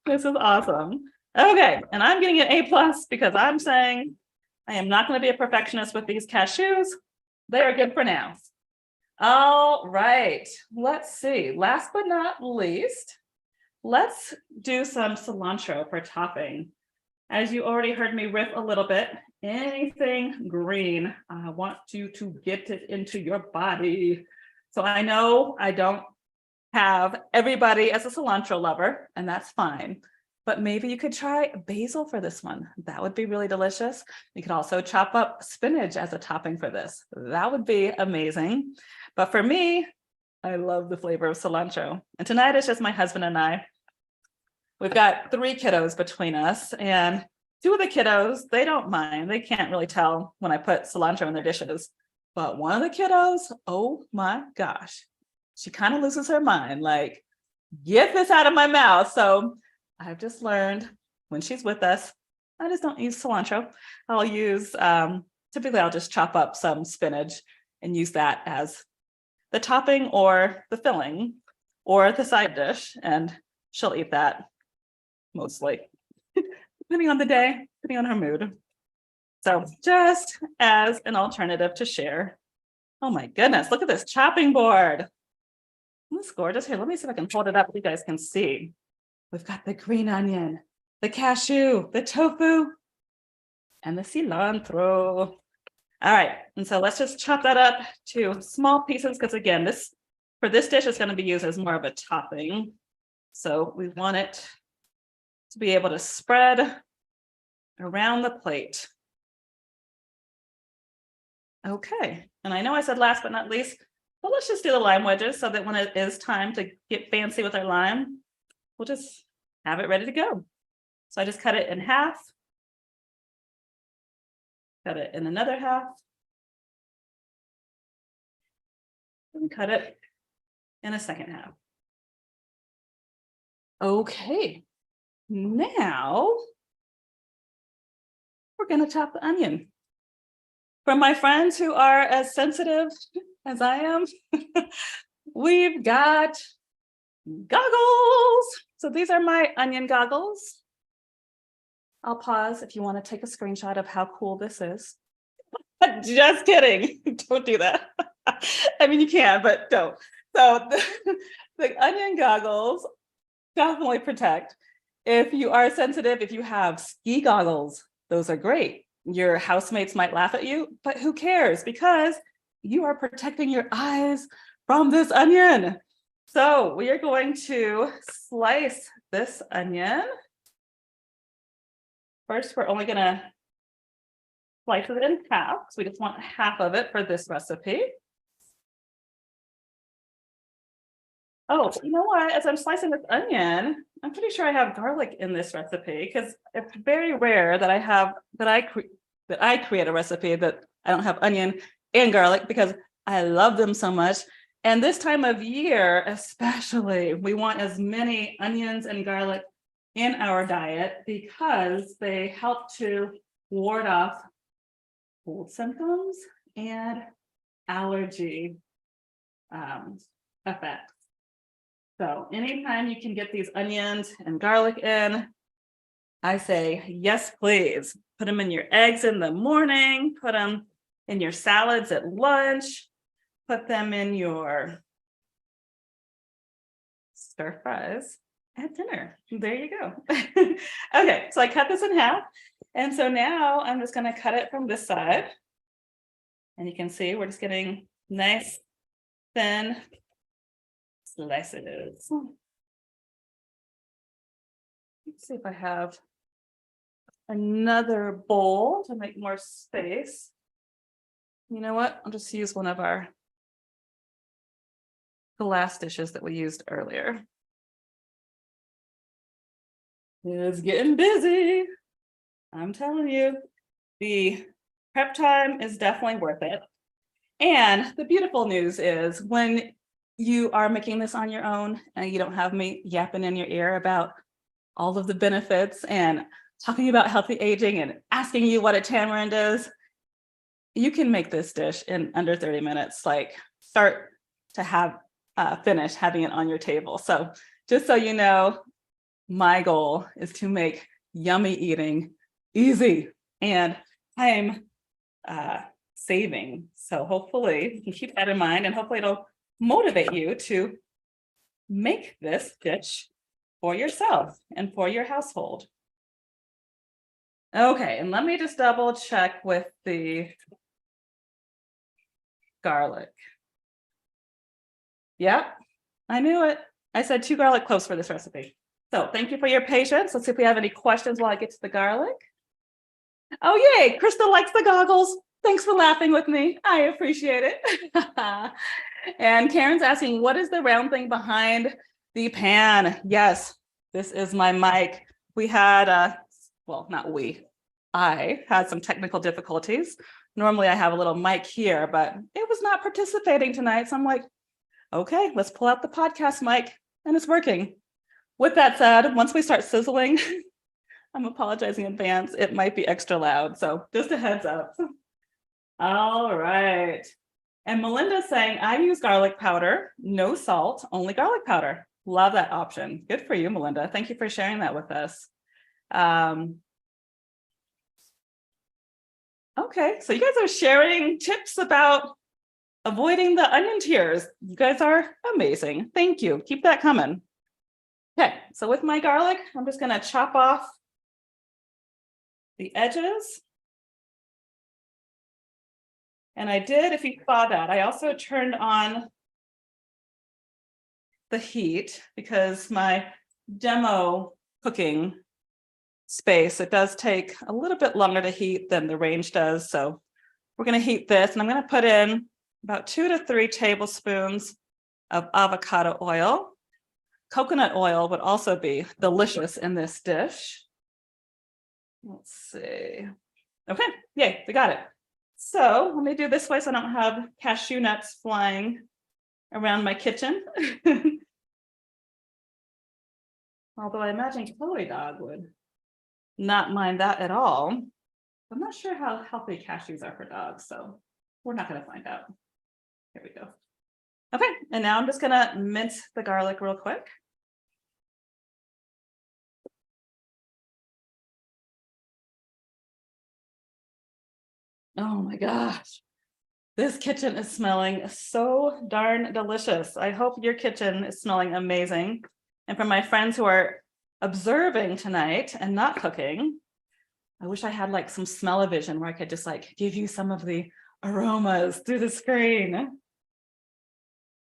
S1: This is awesome. Okay, and I'm getting an A+ because I'm saying I am not going to be a perfectionist with these cashews. They are good for now. All right, let's see. Last but not least, let's do some cilantro for topping. As you already heard me riff a little bit, anything green, I want you to get it into your body. So I know I don't have everybody as a cilantro lover, and that's fine. But maybe you could try basil for this one. That would be really delicious. You could also chop up spinach as a topping for this. That would be amazing. But for me, I love the flavor of cilantro. And tonight it's just my husband and I. We've got 3 kiddos between us, and 2 of the kiddos, they don't mind. They can't really tell when I put cilantro in their dishes. But one of the kiddos, oh my gosh, she kind of loses her mind, like, get this out of my mouth. So I've just learned when she's with us, I just don't use cilantro. I'll use, typically I'll just chop up some spinach and use that as the topping or the filling or the side dish, and she'll eat that mostly, depending on the day, depending on her mood. So just as an alternative to share. Oh my goodness, look at this chopping board. It's gorgeous. Here, let me see if I can hold it up so you guys can see. We've got the green onion, the cashew, the tofu, and the cilantro. All right, and so let's just chop that up to small pieces, because again, for this dish is going to be used as more of a topping. So we want it to be able to spread around the plate. Okay, and I know I said last but not least, but let's just do the lime wedges so that when it is time to get fancy with our lime, we'll just have it ready to go. So I just cut it in half, cut it in another half, and cut it in a second half. Okay, now we're going to chop the onion. For my friends who are as sensitive as I am, we've got goggles. So these are my onion goggles. I'll pause if you want to take a screenshot of how cool this is. Just kidding. Don't do that. I mean, you can, but don't. So the onion goggles definitely protect. If you are sensitive, if you have ski goggles, those are great. Your housemates might laugh at you, but who cares? Because you are protecting your eyes from this onion. So we are going to slice this onion. First, we're only gonna slice it in half. So we just want half of it for this recipe. Oh, you know what? As I'm slicing this onion, I'm pretty sure I have garlic in this recipe because it's very rare that I create a recipe that I don't have onion and garlic because I love them so much. And this time of year, especially, we want as many onions and garlic in our diet because they help to ward off cold symptoms and allergy effects. So anytime you can get these onions and garlic in, I say, yes, please. Put them in your eggs in the morning, put them in your salads at lunch, put them in your stir fries at dinner. There you go. Okay, so I cut this in half. And so now I'm just going to cut it from this side. And you can see we're just getting nice, thin slices. Let's see if I have another bowl to make more space. You know what? I'll just use one of our glass dishes that we used earlier. It's getting busy. I'm telling you, the prep time is definitely worth it. And the beautiful news is when you are making this on your own and you don't have me yapping in your ear about all of the benefits and talking about healthy aging and asking you what a tamarind is, you can make this dish in under 30 minutes, like start to have finish having it on your table. So just so you know, my goal is to make yummy eating easy and time saving. So hopefully you can keep that in mind and hopefully it'll motivate you to make this dish for yourself and for your household. Okay, and let me just double check with the garlic. Yep, I knew it. I said 2 garlic cloves for this recipe. So thank you for your patience. Let's see if we have any questions while I get to the garlic. Oh, yay, Krista likes the goggles. Thanks for laughing with me. I appreciate it. And Karen's asking, what is the round thing behind the pan? Yes, this is my mic. We had, well, not we, I had some technical difficulties. Normally I have a little mic here, but it was not participating tonight. So I'm like, okay, let's pull out the podcast mic and it's working. With that said, once we start sizzling, I'm apologizing in advance. It might be extra loud. So just a heads up. All right. And Melinda's saying, I use garlic powder, no salt, only garlic powder. Love that option. Good for you, Melinda. Thank you for sharing that with us. Okay, so you guys are sharing tips about avoiding the onion tears. You guys are amazing. Thank you. Keep that coming. Okay, so with my garlic, I'm just going to chop off the edges. And I did, if you saw that, I also turned on the heat because my demo cooking space, it does take a little bit longer to heat than the range does. So we're going to heat this and I'm going to put in about 2 to 3 tablespoons of avocado oil. Coconut oil would also be delicious in this dish. Let's see. Okay, yay, we got it. So let me do this way so I don't have cashew nuts flying around my kitchen. Although I imagine Chloe Dog would not mind that at all. I'm not sure how healthy cashews are for dogs, so we're not going to find out. Here we go. Okay, and now I'm just going to mince the garlic real quick. Oh my gosh. This kitchen is smelling so darn delicious. I hope your kitchen is smelling amazing. And for my friends who are observing tonight and not cooking, I wish I had like some smell-o-vision where I could just like give you some of the aromas through the screen.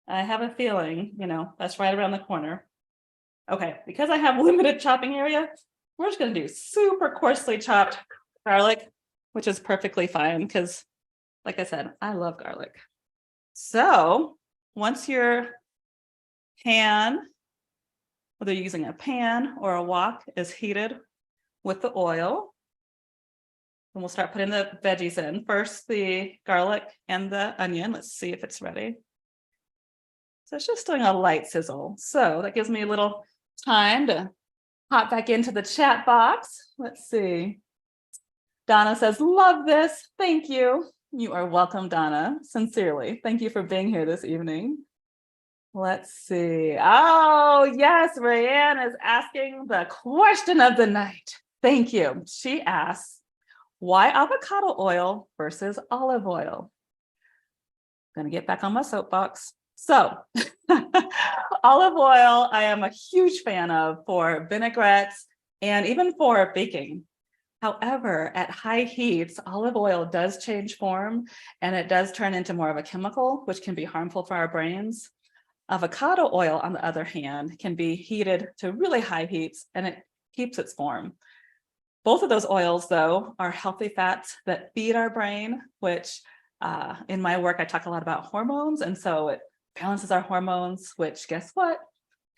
S1: I have a feeling, that's right around the corner. Okay, because I have limited chopping area, we're just gonna do super coarsely chopped garlic, which is perfectly fine because, like I said, I love garlic. So once your pan, whether you're using a pan or a wok, is heated with the oil, and we'll start putting the veggies in. First, the garlic and the onion. Let's see if it's ready. So it's just doing a light sizzle. So that gives me a little time to hop back into the chat box. Let's see. Donna says, love this. Thank you. You are welcome, Donna. Sincerely. Thank you for being here this evening. Let's see. Oh, yes. Rayanne is asking the question of the night. Thank you. She asks, why avocado oil versus olive oil? I'm going to get back on my soapbox. So olive oil, I am a huge fan of for vinaigrettes and even for baking. However, at high heats, olive oil does change form and it does turn into more of a chemical, which can be harmful for our brains. Avocado oil, on the other hand, can be heated to really high heats and it keeps its form. Both of those oils, though, are healthy fats that feed our brain, which in my work, I talk a lot about hormones. And so it balances our hormones, which guess what?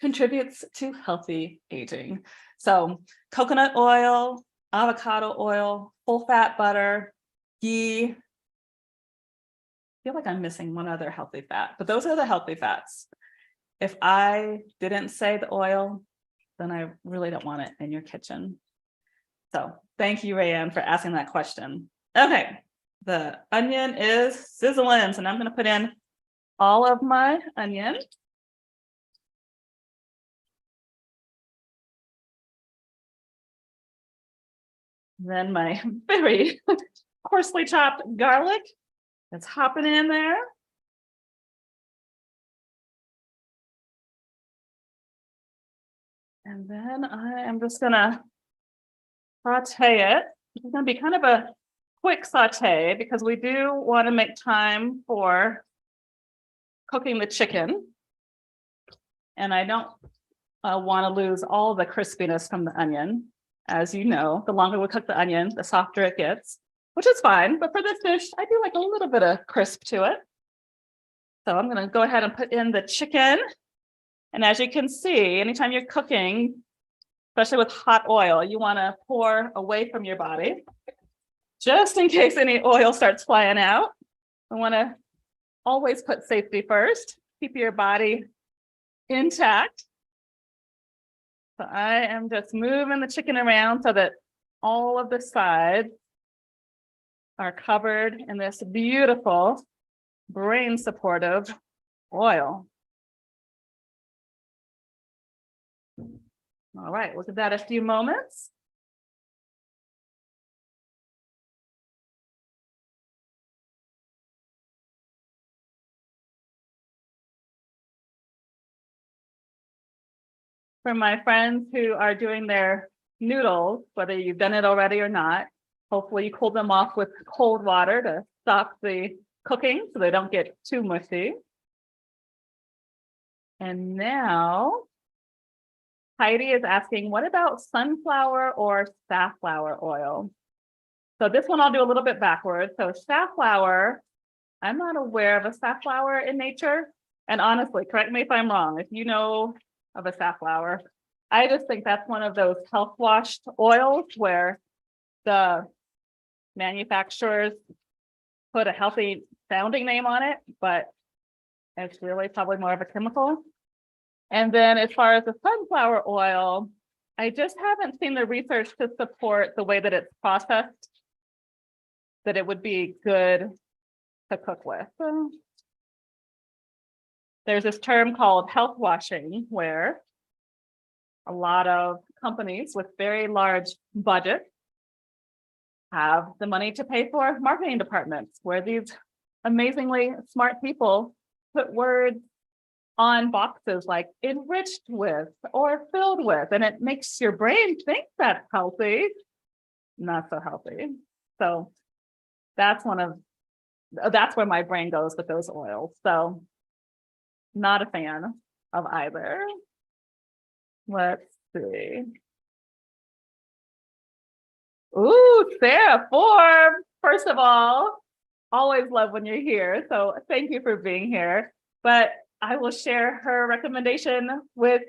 S1: Contributes to healthy aging. So coconut oil, avocado oil, full fat butter, ghee. I feel like I'm missing one other healthy fat, but those are the healthy fats. If I didn't say the oil, then I really don't want it in your kitchen. So thank you, Rayanne, for asking that question. Okay, the onion is sizzling, so now I'm going to put in all of my onion. Then my very coarsely chopped garlic. It's hopping in there. And then I am just gonna saute it. It's gonna be kind of a quick saute because we do want to make time for cooking the chicken. And I don't want to lose all the crispiness from the onion. As you know, the longer we cook the onion, the softer it gets, which is fine. But for this dish, I do like a little bit of crisp to it. So I'm going to go ahead and put in the chicken. And as you can see, anytime you're cooking, especially with hot oil, you want to pour away from your body, just in case any oil starts flying out. I want to always put safety first, keep your body intact. So I am just moving the chicken around so that all of the sides are covered in this beautiful brain supportive oil. All right, we'll give that a few moments. For my friends who are doing their noodles, whether you've done it already or not, hopefully you cool them off with cold water to stop the cooking so they don't get too mushy. And now Heidi is asking, what about sunflower or safflower oil? So this one I'll do a little bit backwards. So safflower, I'm not aware of a safflower in nature. And honestly, correct me if I'm wrong, if you know of a safflower, I just think that's one of those health washed oils where the manufacturers put a healthy sounding name on it, but it's really probably more of a chemical. And then as far as the sunflower oil, I just haven't seen the research to support the way that it's processed that it would be good to cook with. There's this term called health washing, where a lot of companies with very large budgets have the money to pay for marketing departments, where these amazingly smart people put words on boxes like enriched with or filled with, and it makes your brain think that's healthy, not so healthy. So that's where my brain goes with those oils. So not a fan of either. Let's see. Ooh, Sarah, 4. First of all, always love when you're here. So thank you for being here. But I will share her recommendation with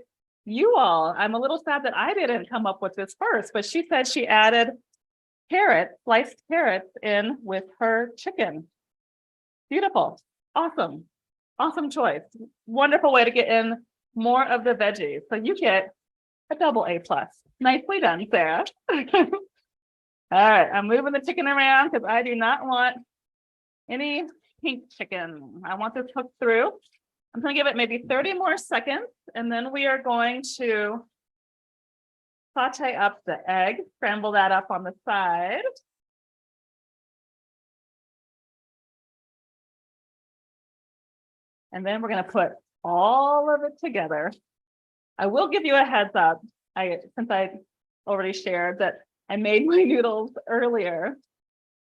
S1: you all. I'm a little sad that I didn't come up with this first, but she said she added sliced carrots in with her chicken. Beautiful. Awesome. Awesome choice. Wonderful way to get in more of the veggies. So you get a double A+. Nicely done, Sarah. All right, I'm moving the chicken around because I do not want any pink chicken. I want this cooked through. I'm going to give it maybe 30 more seconds, and then we are going to saute up the egg, scramble that up on the side. And then we're going to put all of it together. I will give you a heads up, since I already shared that I made my noodles earlier.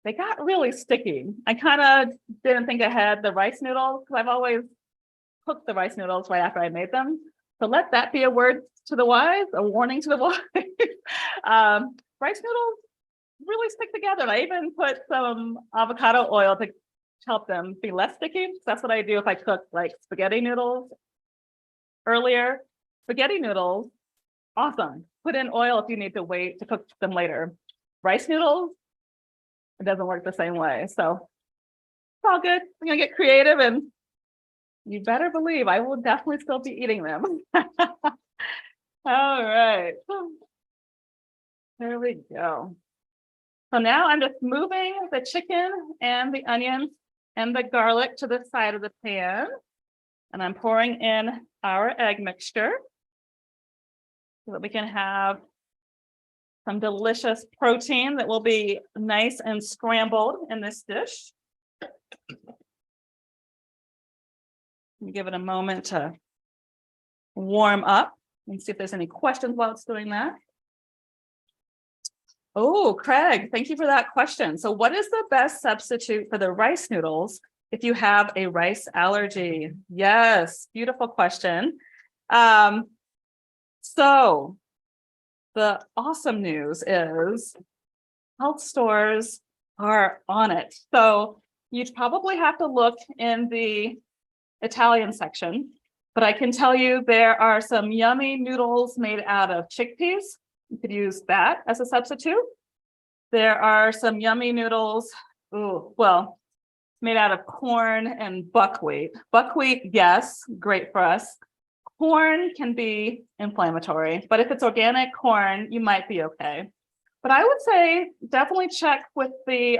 S1: They got really sticky. I kind of didn't think ahead. The rice noodles, because I've always cooked the rice noodles right after I made them. So let that be a word to the wise, a warning to the wise. Rice noodles really stick together. And I even put some avocado oil to help them be less sticky. So that's what I do if I cook like spaghetti noodles earlier. Spaghetti noodles, awesome. Put in oil if you need to wait to cook them later. Rice noodles, it doesn't work the same way. So it's all good. I'm gonna get creative, and you better believe I will definitely still be eating them. All right. There we go. So now I'm just moving the chicken and the onions and the garlic to the side of the pan. And I'm pouring in our egg mixture so that we can have some delicious protein that will be nice and scrambled in this dish. Give it a moment to warm up and see if there's any questions while it's doing that. Oh, Craig, thank you for that question. So what is the best substitute for the rice noodles if you have a rice allergy? Yes, beautiful question. So the awesome news is health stores are on it. So you'd probably have to look in the Italian section, but I can tell you there are some yummy noodles made out of chickpeas. You could use that as a substitute. There are some yummy noodles, made out of corn and buckwheat. Buckwheat, yes, great for us. Corn can be inflammatory, but if it's organic corn, you might be okay. But I would say definitely check with the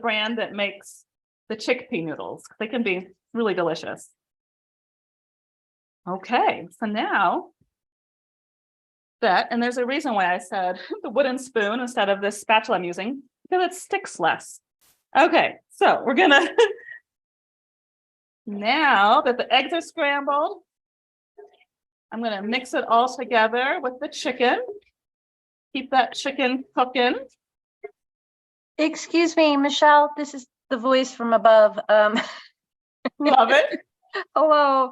S1: brand that makes the chickpea noodles. They can be really delicious. Okay, so now that, and there's a reason why I said the wooden spoon instead of this spatula I'm using, because it sticks less. Okay, so we're gonna, now that the eggs are scrambled, I'm gonna mix it all together with the chicken. Keep that chicken cooking.
S3: Excuse me, Michelle, this is the voice from above.
S1: Love it.
S3: Hello.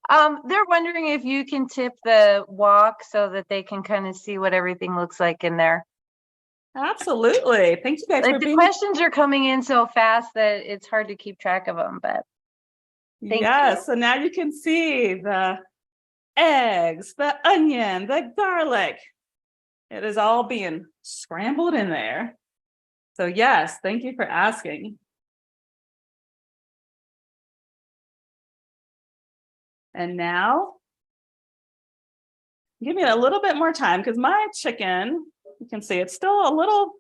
S3: They're wondering if you can tip the wok so that they can kind of see what everything looks like in there.
S1: Absolutely. Thank you guys for
S3: The
S1: being
S3: questions are coming in so fast that it's hard to keep track of them, but thank you.
S1: So now you can see the eggs, the onion, the garlic. It is all being scrambled in there. So yes, thank you for asking. And now, give me a little bit more time because my chicken, you can see it's still a little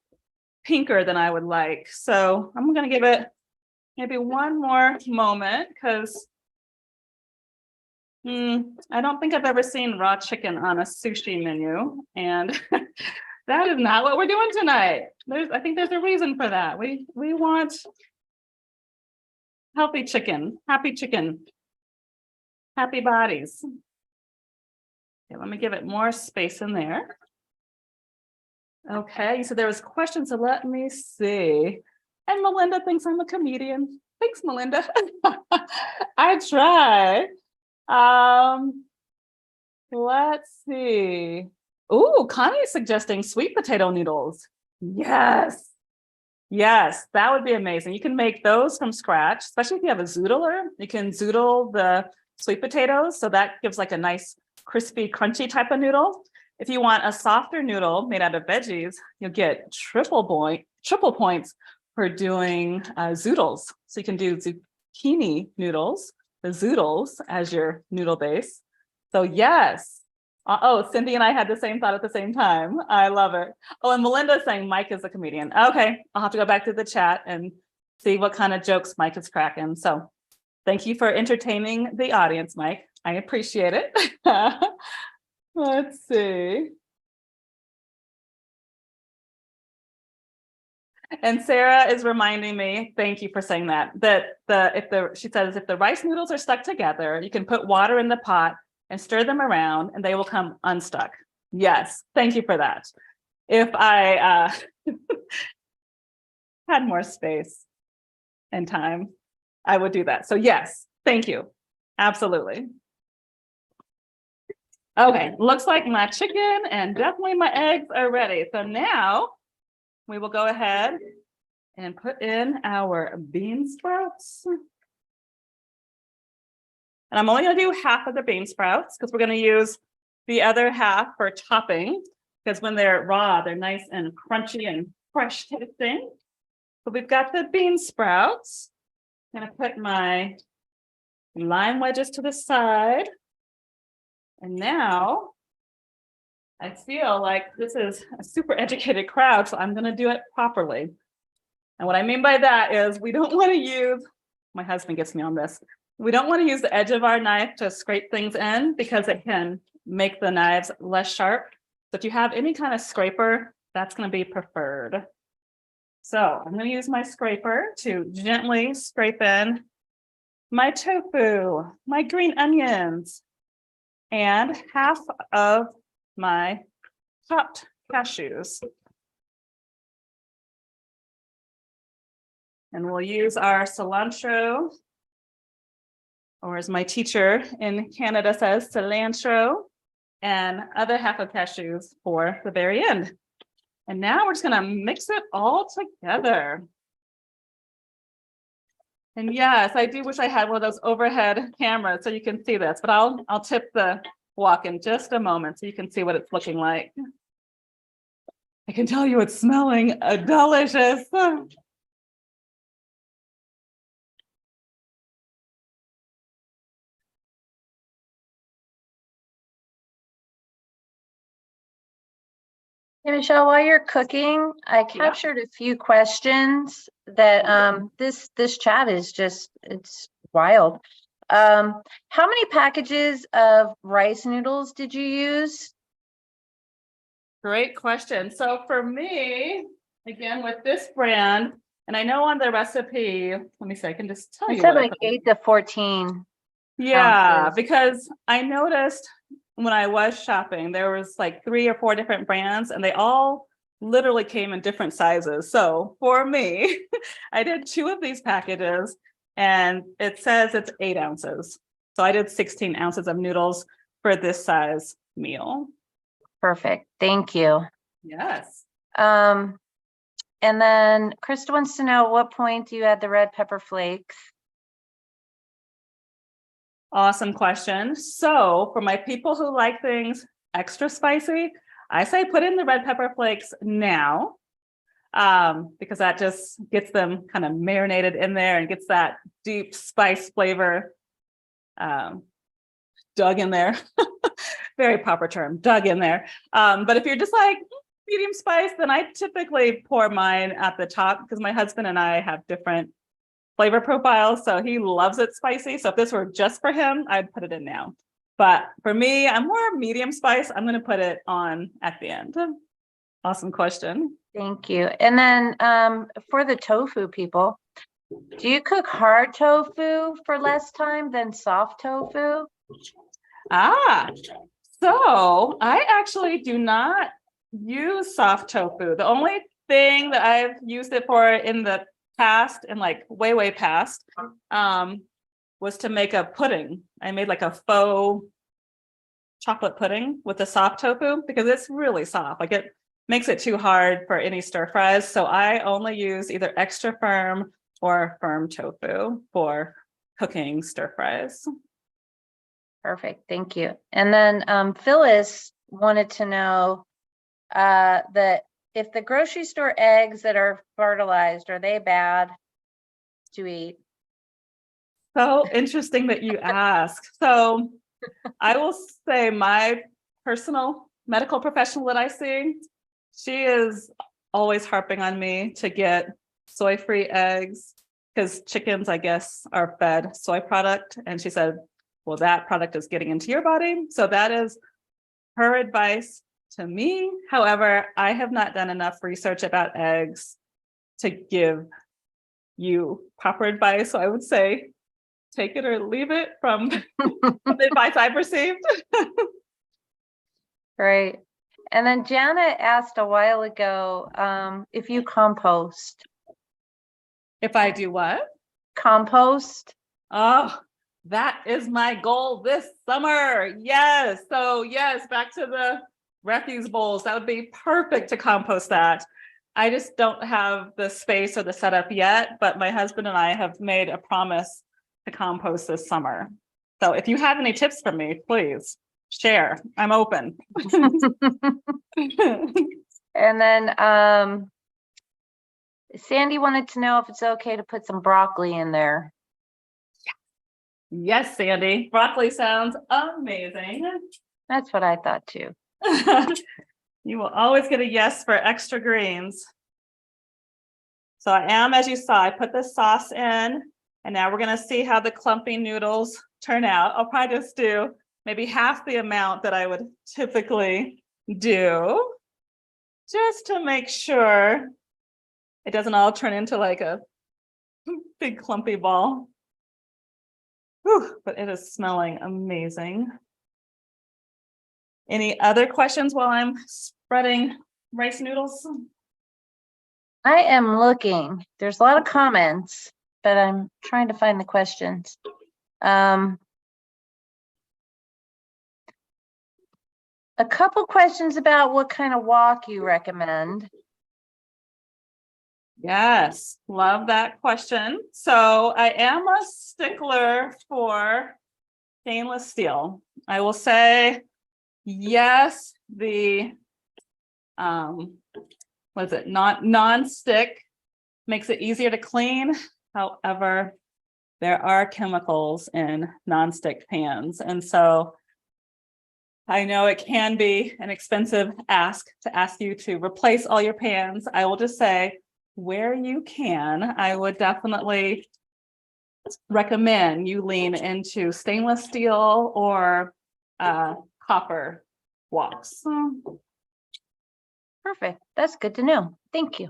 S1: pinker than I would like. So I'm going to give it maybe one more moment because I don't think I've ever seen raw chicken on a sushi menu. And that is not what we're doing tonight. I think there's a reason for that. We want healthy chicken, happy bodies. Okay, let me give it more space in there. Okay, so there was questions, so let me see. And Melinda thinks I'm a comedian. Thanks, Melinda. I try. Let's see. Ooh, Connie is suggesting sweet potato noodles. Yes. Yes, that would be amazing. You can make those from scratch, especially if you have a zoodler. You can zoodle the sweet potatoes, so that gives like a nice crispy, crunchy type of noodle. If you want a softer noodle made out of veggies, you'll get triple points for doing zoodles. So you can do zucchini noodles, the zoodles as your noodle base. So yes. Oh, Cindy and I had the same thought at the same time. I love it. Oh, and Melinda's saying Mike is a comedian. Okay, I'll have to go back to the chat and see what kind of jokes Mike is cracking. So thank you for entertaining the audience, Mike. I appreciate it. Let's see. And Sarah is reminding me, thank you for saying that, she says, if the rice noodles are stuck together, you can put water in the pot and stir them around and they will come unstuck. Yes, thank you for that. If I had more space and time, I would do that. So yes, thank you. Absolutely. Okay, looks like my chicken and definitely my eggs are ready. So now we will go ahead and put in our bean sprouts. And I'm only going to do half of the bean sprouts because we're going to use the other half for topping, because when they're raw, they're nice and crunchy and fresh tasting. So we've got the bean sprouts. I'm going to put my lime wedges to the side. And now I feel like this is a super educated crowd, so I'm going to do it properly. And what I mean by that is we don't want to use, my husband gets me on this, we don't want to use the edge of our knife to scrape things in because it can make the knives less sharp. So if you have any kind of scraper, that's going to be preferred. So I'm going to use my scraper to gently scrape in my tofu, my green onions, and half of my chopped cashews. And we'll use our cilantro, or as my teacher in Canada says, cilantro, and other half of cashews for the very end. And now we're just gonna mix it all together. And yes, I do wish I had one of those overhead cameras so you can see this, but I'll tip the wok in just a moment so you can see what it's looking like. I can tell you it's smelling delicious.
S3: Hey, Michelle, while you're cooking, I captured a few questions that this chat is just, it's wild. How many packages of rice noodles did you use?
S1: Great question. So for me, again, with this brand, and I know on the recipe, let me see, I can just tell
S3: You
S1: you
S3: said
S1: what
S3: like 8 to 14.
S1: Yeah,
S3: ounces.
S1: because I noticed when I was shopping, there was like 3 or 4 different brands and they all literally came in different sizes. So for me, I did 2 of these packages and it says it's 8 ounces. So I did 16 ounces of noodles for this size meal.
S3: Perfect. Thank you.
S1: Yes.
S3: And then Krista wants to know, what point do you add the red pepper flakes?
S1: Awesome question. So for my people who like things extra spicy, I say put in the red pepper flakes now, because that just gets them kind of marinated in there and gets that deep spice flavor dug in there. Very proper term, dug in there. But if you're just like, medium spice, then I typically pour mine at the top because my husband and I have different flavor profiles. So he loves it spicy. So if this were just for him, I'd put it in now. But for me, I'm more medium spice. I'm going to put it on at the end. Awesome question.
S3: Thank you. And then for the tofu people, do you cook hard tofu for less time than soft tofu?
S1: So I actually do not use soft tofu. The only thing that I've used it for in the past and like way past was to make a pudding. I made like a faux chocolate pudding with the soft tofu because it's really soft. Like it makes it too hard for any stir fries. So I only use either extra firm or firm tofu for cooking stir fries.
S3: Perfect. Thank you. And then Phyllis wanted to know that if the grocery store eggs that are fertilized, are they bad to eat?
S1: So interesting that you ask. So I will say my personal medical professional that I see, she is always harping on me to get soy-free eggs because chickens, I guess, are fed soy product. And she said, well, that product is getting into your body. So that is her advice to me. However, I have not done enough research about eggs to give you proper advice. So I would say take it or leave it from the advice I've received.
S3: Right. And then Janet asked a while ago if you compost.
S1: If I do what?
S3: Compost.
S1: Oh, that is my goal this summer. Yes. So yes, back to the refuse bowls. That would be perfect to compost that. I just don't have the space or the setup yet, but my husband and I have made a promise to compost this summer. So if you have any tips for me, please share. I'm open.
S3: And then Sandy wanted to know if it's okay to put some broccoli in there.
S1: Yes, Sandy. Broccoli sounds amazing.
S3: That's what I thought too.
S1: You will always get a yes for extra greens. So I am, as you saw, I put the sauce in, and now we're going to see how the clumpy noodles turn out. I'll probably just do maybe half the amount that I would typically do, just to make sure it doesn't all turn into like a big clumpy ball. Whew, but it is smelling amazing. Any other questions while I'm spreading rice noodles?
S3: I am looking. There's a lot of comments, but I'm trying to find the questions. A couple questions about what kind of wok you recommend.
S1: Yes, love that question. So I am a stickler for stainless steel. I will say, yes, the what is it? Non-stick makes it easier to clean. However, there are chemicals in non-stick pans. And so I know it can be an expensive ask to ask you to replace all your pans. I will just say, where you can, I would definitely recommend you lean into stainless steel or copper woks.
S3: Perfect. That's good to know. Thank you.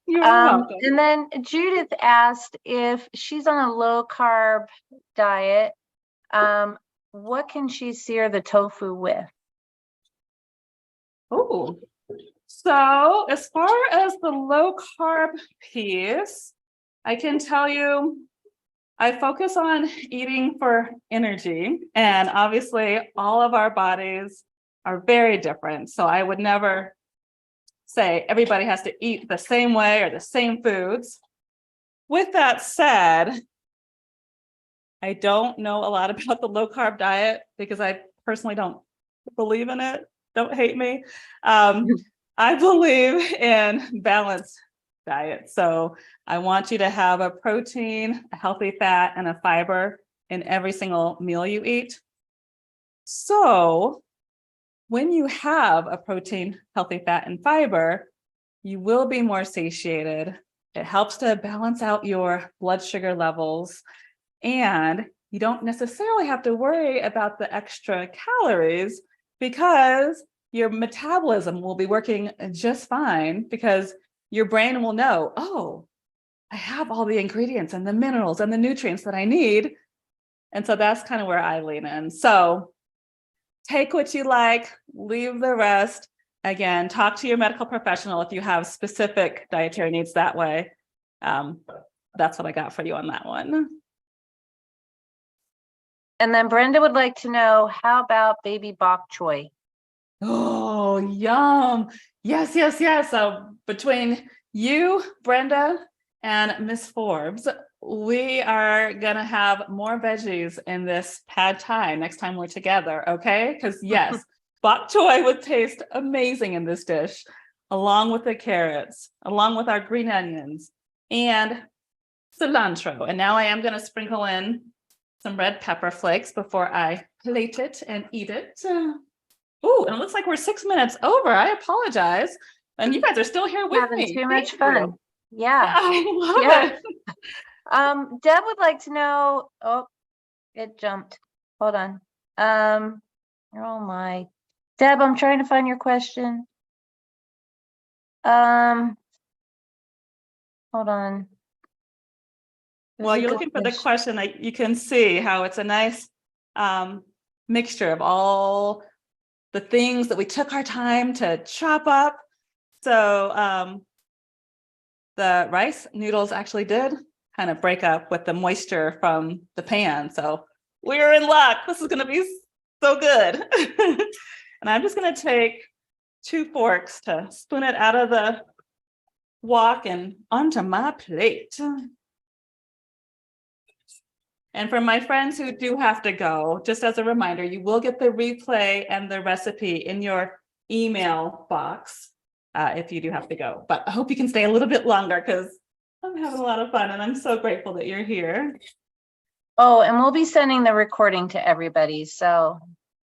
S1: You're welcome.
S3: And then Judith asked if she's on a low carb diet, what can she sear the tofu with?
S1: Oh, so as far as the low carb piece, I can tell you, I focus on eating for energy, and obviously all of our bodies are very different. So I would never say everybody has to eat the same way or the same foods. With that said, I don't know a lot about the low carb diet because I personally don't believe in it. Don't hate me. I believe in balanced diet. So I want you to have a protein, a healthy fat, and a fiber in every single meal you eat. So when you have a protein, healthy fat, and fiber, you will be more satiated. It helps to balance out your blood sugar levels, and you don't necessarily have to worry about the extra calories because your metabolism will be working just fine because your brain will know, oh, I have all the ingredients and the minerals and the nutrients that I need. And so that's kind of where I lean in. So take what you like, leave the rest. Again, talk to your medical professional if you have specific dietary needs that way. That's what I got for you on that one.
S3: And then Brenda would like to know, how about baby bok choy?
S1: Oh, yum. Yes, yes, yes. So between you, Brenda, and Miss Forbes, we are going to have more veggies in this pad thai next time we're together, okay? Because yes, bok choy would taste amazing in this dish, along with the carrots, along with our green onions, and cilantro. And now I am going to sprinkle in some red pepper flakes before I plate it and eat it. Oh, and it looks like we're 6 minutes over. I apologize. And you guys are still here with
S3: Having
S1: me.
S3: too much
S1: Thank
S3: fun.
S1: you.
S3: Yeah.
S1: I love
S3: Yeah.
S1: it.
S3: Deb would like to know, oh, it jumped. Hold on. Oh my. Deb, I'm trying to find your question. Hold on.
S1: While you're looking for the question, you can see how it's a nice mixture of all the things that we took our time to chop up. So the rice noodles actually did kind of break up with the moisture from the pan. So we're in luck. This is going to be so good. And I'm just going to take 2 forks to spoon it out of the wok and onto my plate. And for my friends who do have to go, just as a reminder, you will get the replay and the recipe in your email box if you do have to go. But I hope you can stay a little bit longer because I'm having a lot of fun and I'm so grateful that you're here.
S3: Oh, and we'll be sending the recording to everybody, so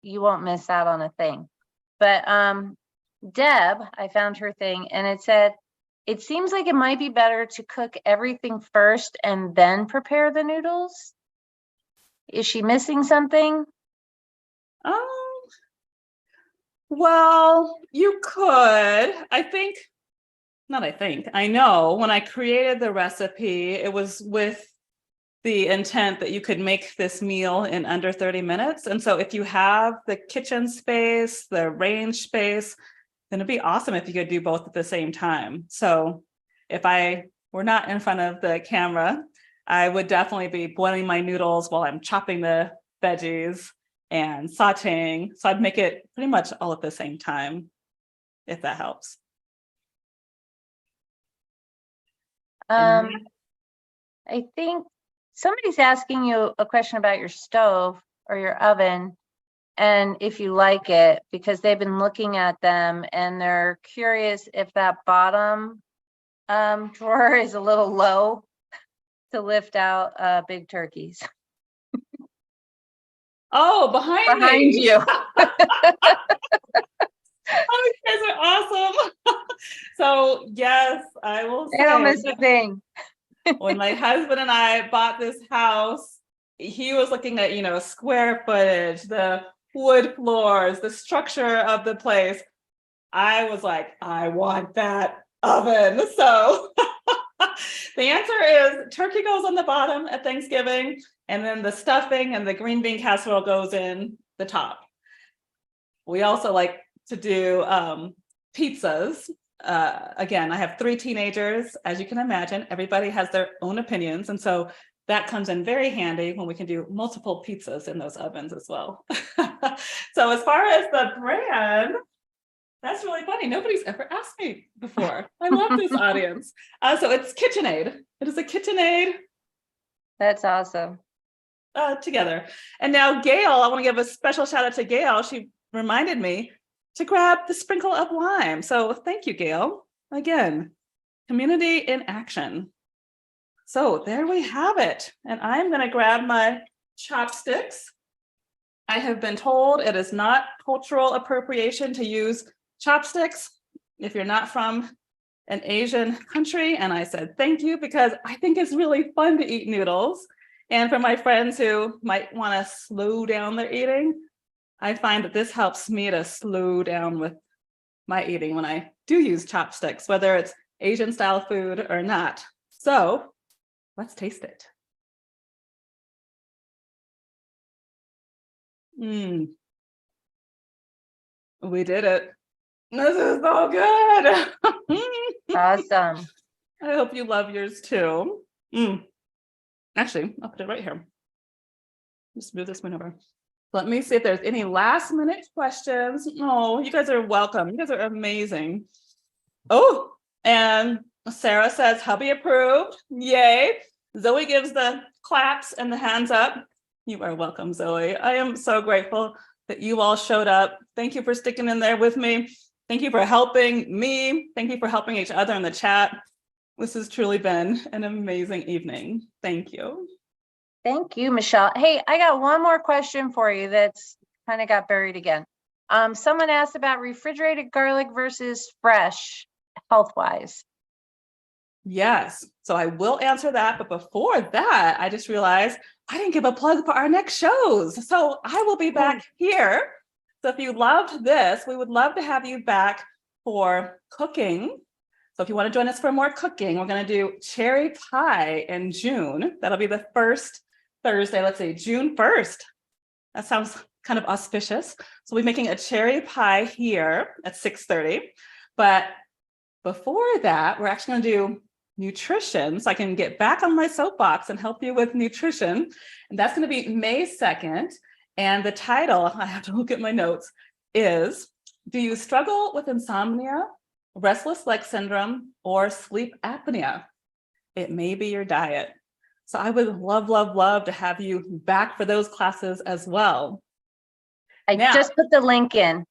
S3: you won't miss out on a thing. But Deb, I found her thing and it said, it seems like it might be better to cook everything first and then prepare the noodles. Is she missing something?
S1: Well, you could. I know when I created the recipe, it was with the intent that you could make this meal in under 30 minutes. And so if you have the kitchen space, the range space, then it'd be awesome if you could do both at the same time. So if I were not in front of the camera, I would definitely be boiling my noodles while I'm chopping the veggies and sauteing. So I'd make it pretty much all at the same time, if that helps.
S3: I think somebody's asking you a question about your stove or your oven and if you like it, because they've been looking at them and they're curious if that bottom drawer is a little low to lift out big turkeys.
S1: Oh, behind me.
S3: you.
S1: Oh, you guys are awesome. So yes, I will say,
S3: They don't miss a thing.
S1: when my husband and I bought this house, he was looking at, square footage, the wood floors, the structure of the place. I was like, I want that oven. So the answer is turkey goes on the bottom at Thanksgiving, and then the stuffing and the green bean casserole goes in the top. We also like to do pizzas. Again, I have 3 teenagers. As you can imagine, everybody has their own opinions. And so that comes in very handy when we can do multiple pizzas in those ovens as well. So as far as the brand, that's really funny. Nobody's ever asked me before. I love this audience. So it's KitchenAid. It is a KitchenAid.
S3: That's awesome.
S1: Together. And now Gail, I want to give a special shout out to Gail. She reminded me to grab the sprinkle of lime. So thank you, Gail. Again, community in action. So there we have it. And I'm going to grab my chopsticks I have been told it is not cultural appropriation to use chopsticks if you're not from an Asian country. And I said, thank you, because I think it's really fun to eat noodles. And for my friends who might want to slow down their eating, I find that this helps me to slow down with my eating when I do use chopsticks, whether it's Asian style food or not. So let's taste it. We did it. This is so good.
S3: Awesome.
S1: I hope you love yours too. Actually, I'll put it right here. Just move this one over. Let me see if there's any last minute questions. Oh, you guys are welcome. You guys are amazing. Oh, and Sarah says, hubby approved. Yay. Zoe gives the claps and the hands up. You are welcome, Zoe. I am so grateful that you all showed up. Thank you for sticking in there with me. Thank you for helping me. Thank you for helping each other in the chat. This has truly been an amazing evening. Thank you.
S3: Thank you, Michelle. Hey, I got one more question for you that's kind of got buried again. Someone asked about refrigerated garlic versus fresh health-wise.
S1: Yes, so I will answer that. But before that, I just realized I didn't give a plug for our next shows. So I will be back here. So if you loved this, we would love to have you back for cooking. So if you want to join us for more cooking, we're going to do cherry pie in June. That'll be the first Thursday, let's say June 1st. That sounds kind of auspicious. So we'll be making a cherry pie here at 6:30. But before that, we're actually going to do nutrition. So I can get back on my soapbox and help you with nutrition. And that's going to be May 2nd. And the title, I have to look at my notes, is Do You Struggle with Insomnia, Restless Leg Syndrome, or Sleep Apnea? It may be your diet. So I would love, love, love to have you back for those classes as well.
S3: I just put the link in.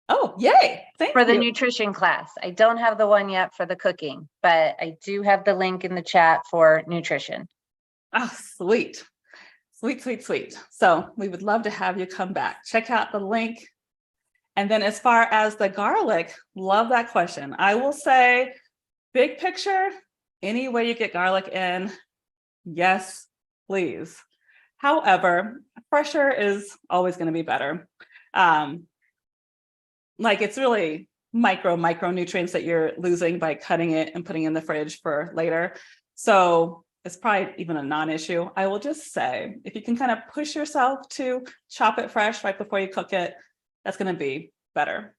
S1: Oh, yay. Thank you.
S3: For the nutrition class. I don't have the one yet for the cooking, but I do have the link in the chat for nutrition.
S1: Oh, sweet. Sweet, sweet, sweet. So we would love to have you come back. Check out the link. And then as far as the garlic, love that question. I will say, big picture, any way you get garlic in, yes, please. However, fresher is always going to be better. Like it's really micronutrients that you're losing by cutting it and putting it in the fridge for later. So it's probably even a non-issue. I will just say, if you can kind of push yourself to chop it fresh right before you cook it, that's going to be better.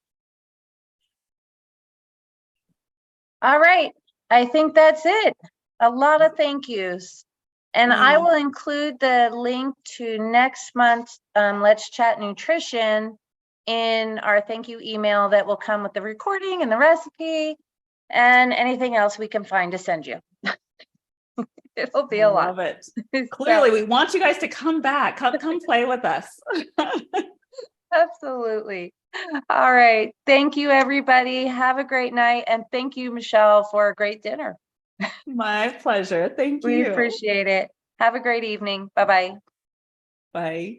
S1: All
S3: right. I think that's it. A lot of thank yous. And I will include the link to next month's Let's Chat Nutrition in our thank you email that will come with the recording and the recipe and anything else we can find to send you. It'll be a lot.
S1: Love it. Clearly, we want you guys to come back. Come play with us.
S3: Absolutely. All right. Thank you, everybody. Have a great night. And thank you, Michelle, for a great dinner.
S1: My pleasure. Thank you.
S3: We appreciate it. Have a great evening. Bye-bye.
S1: Bye.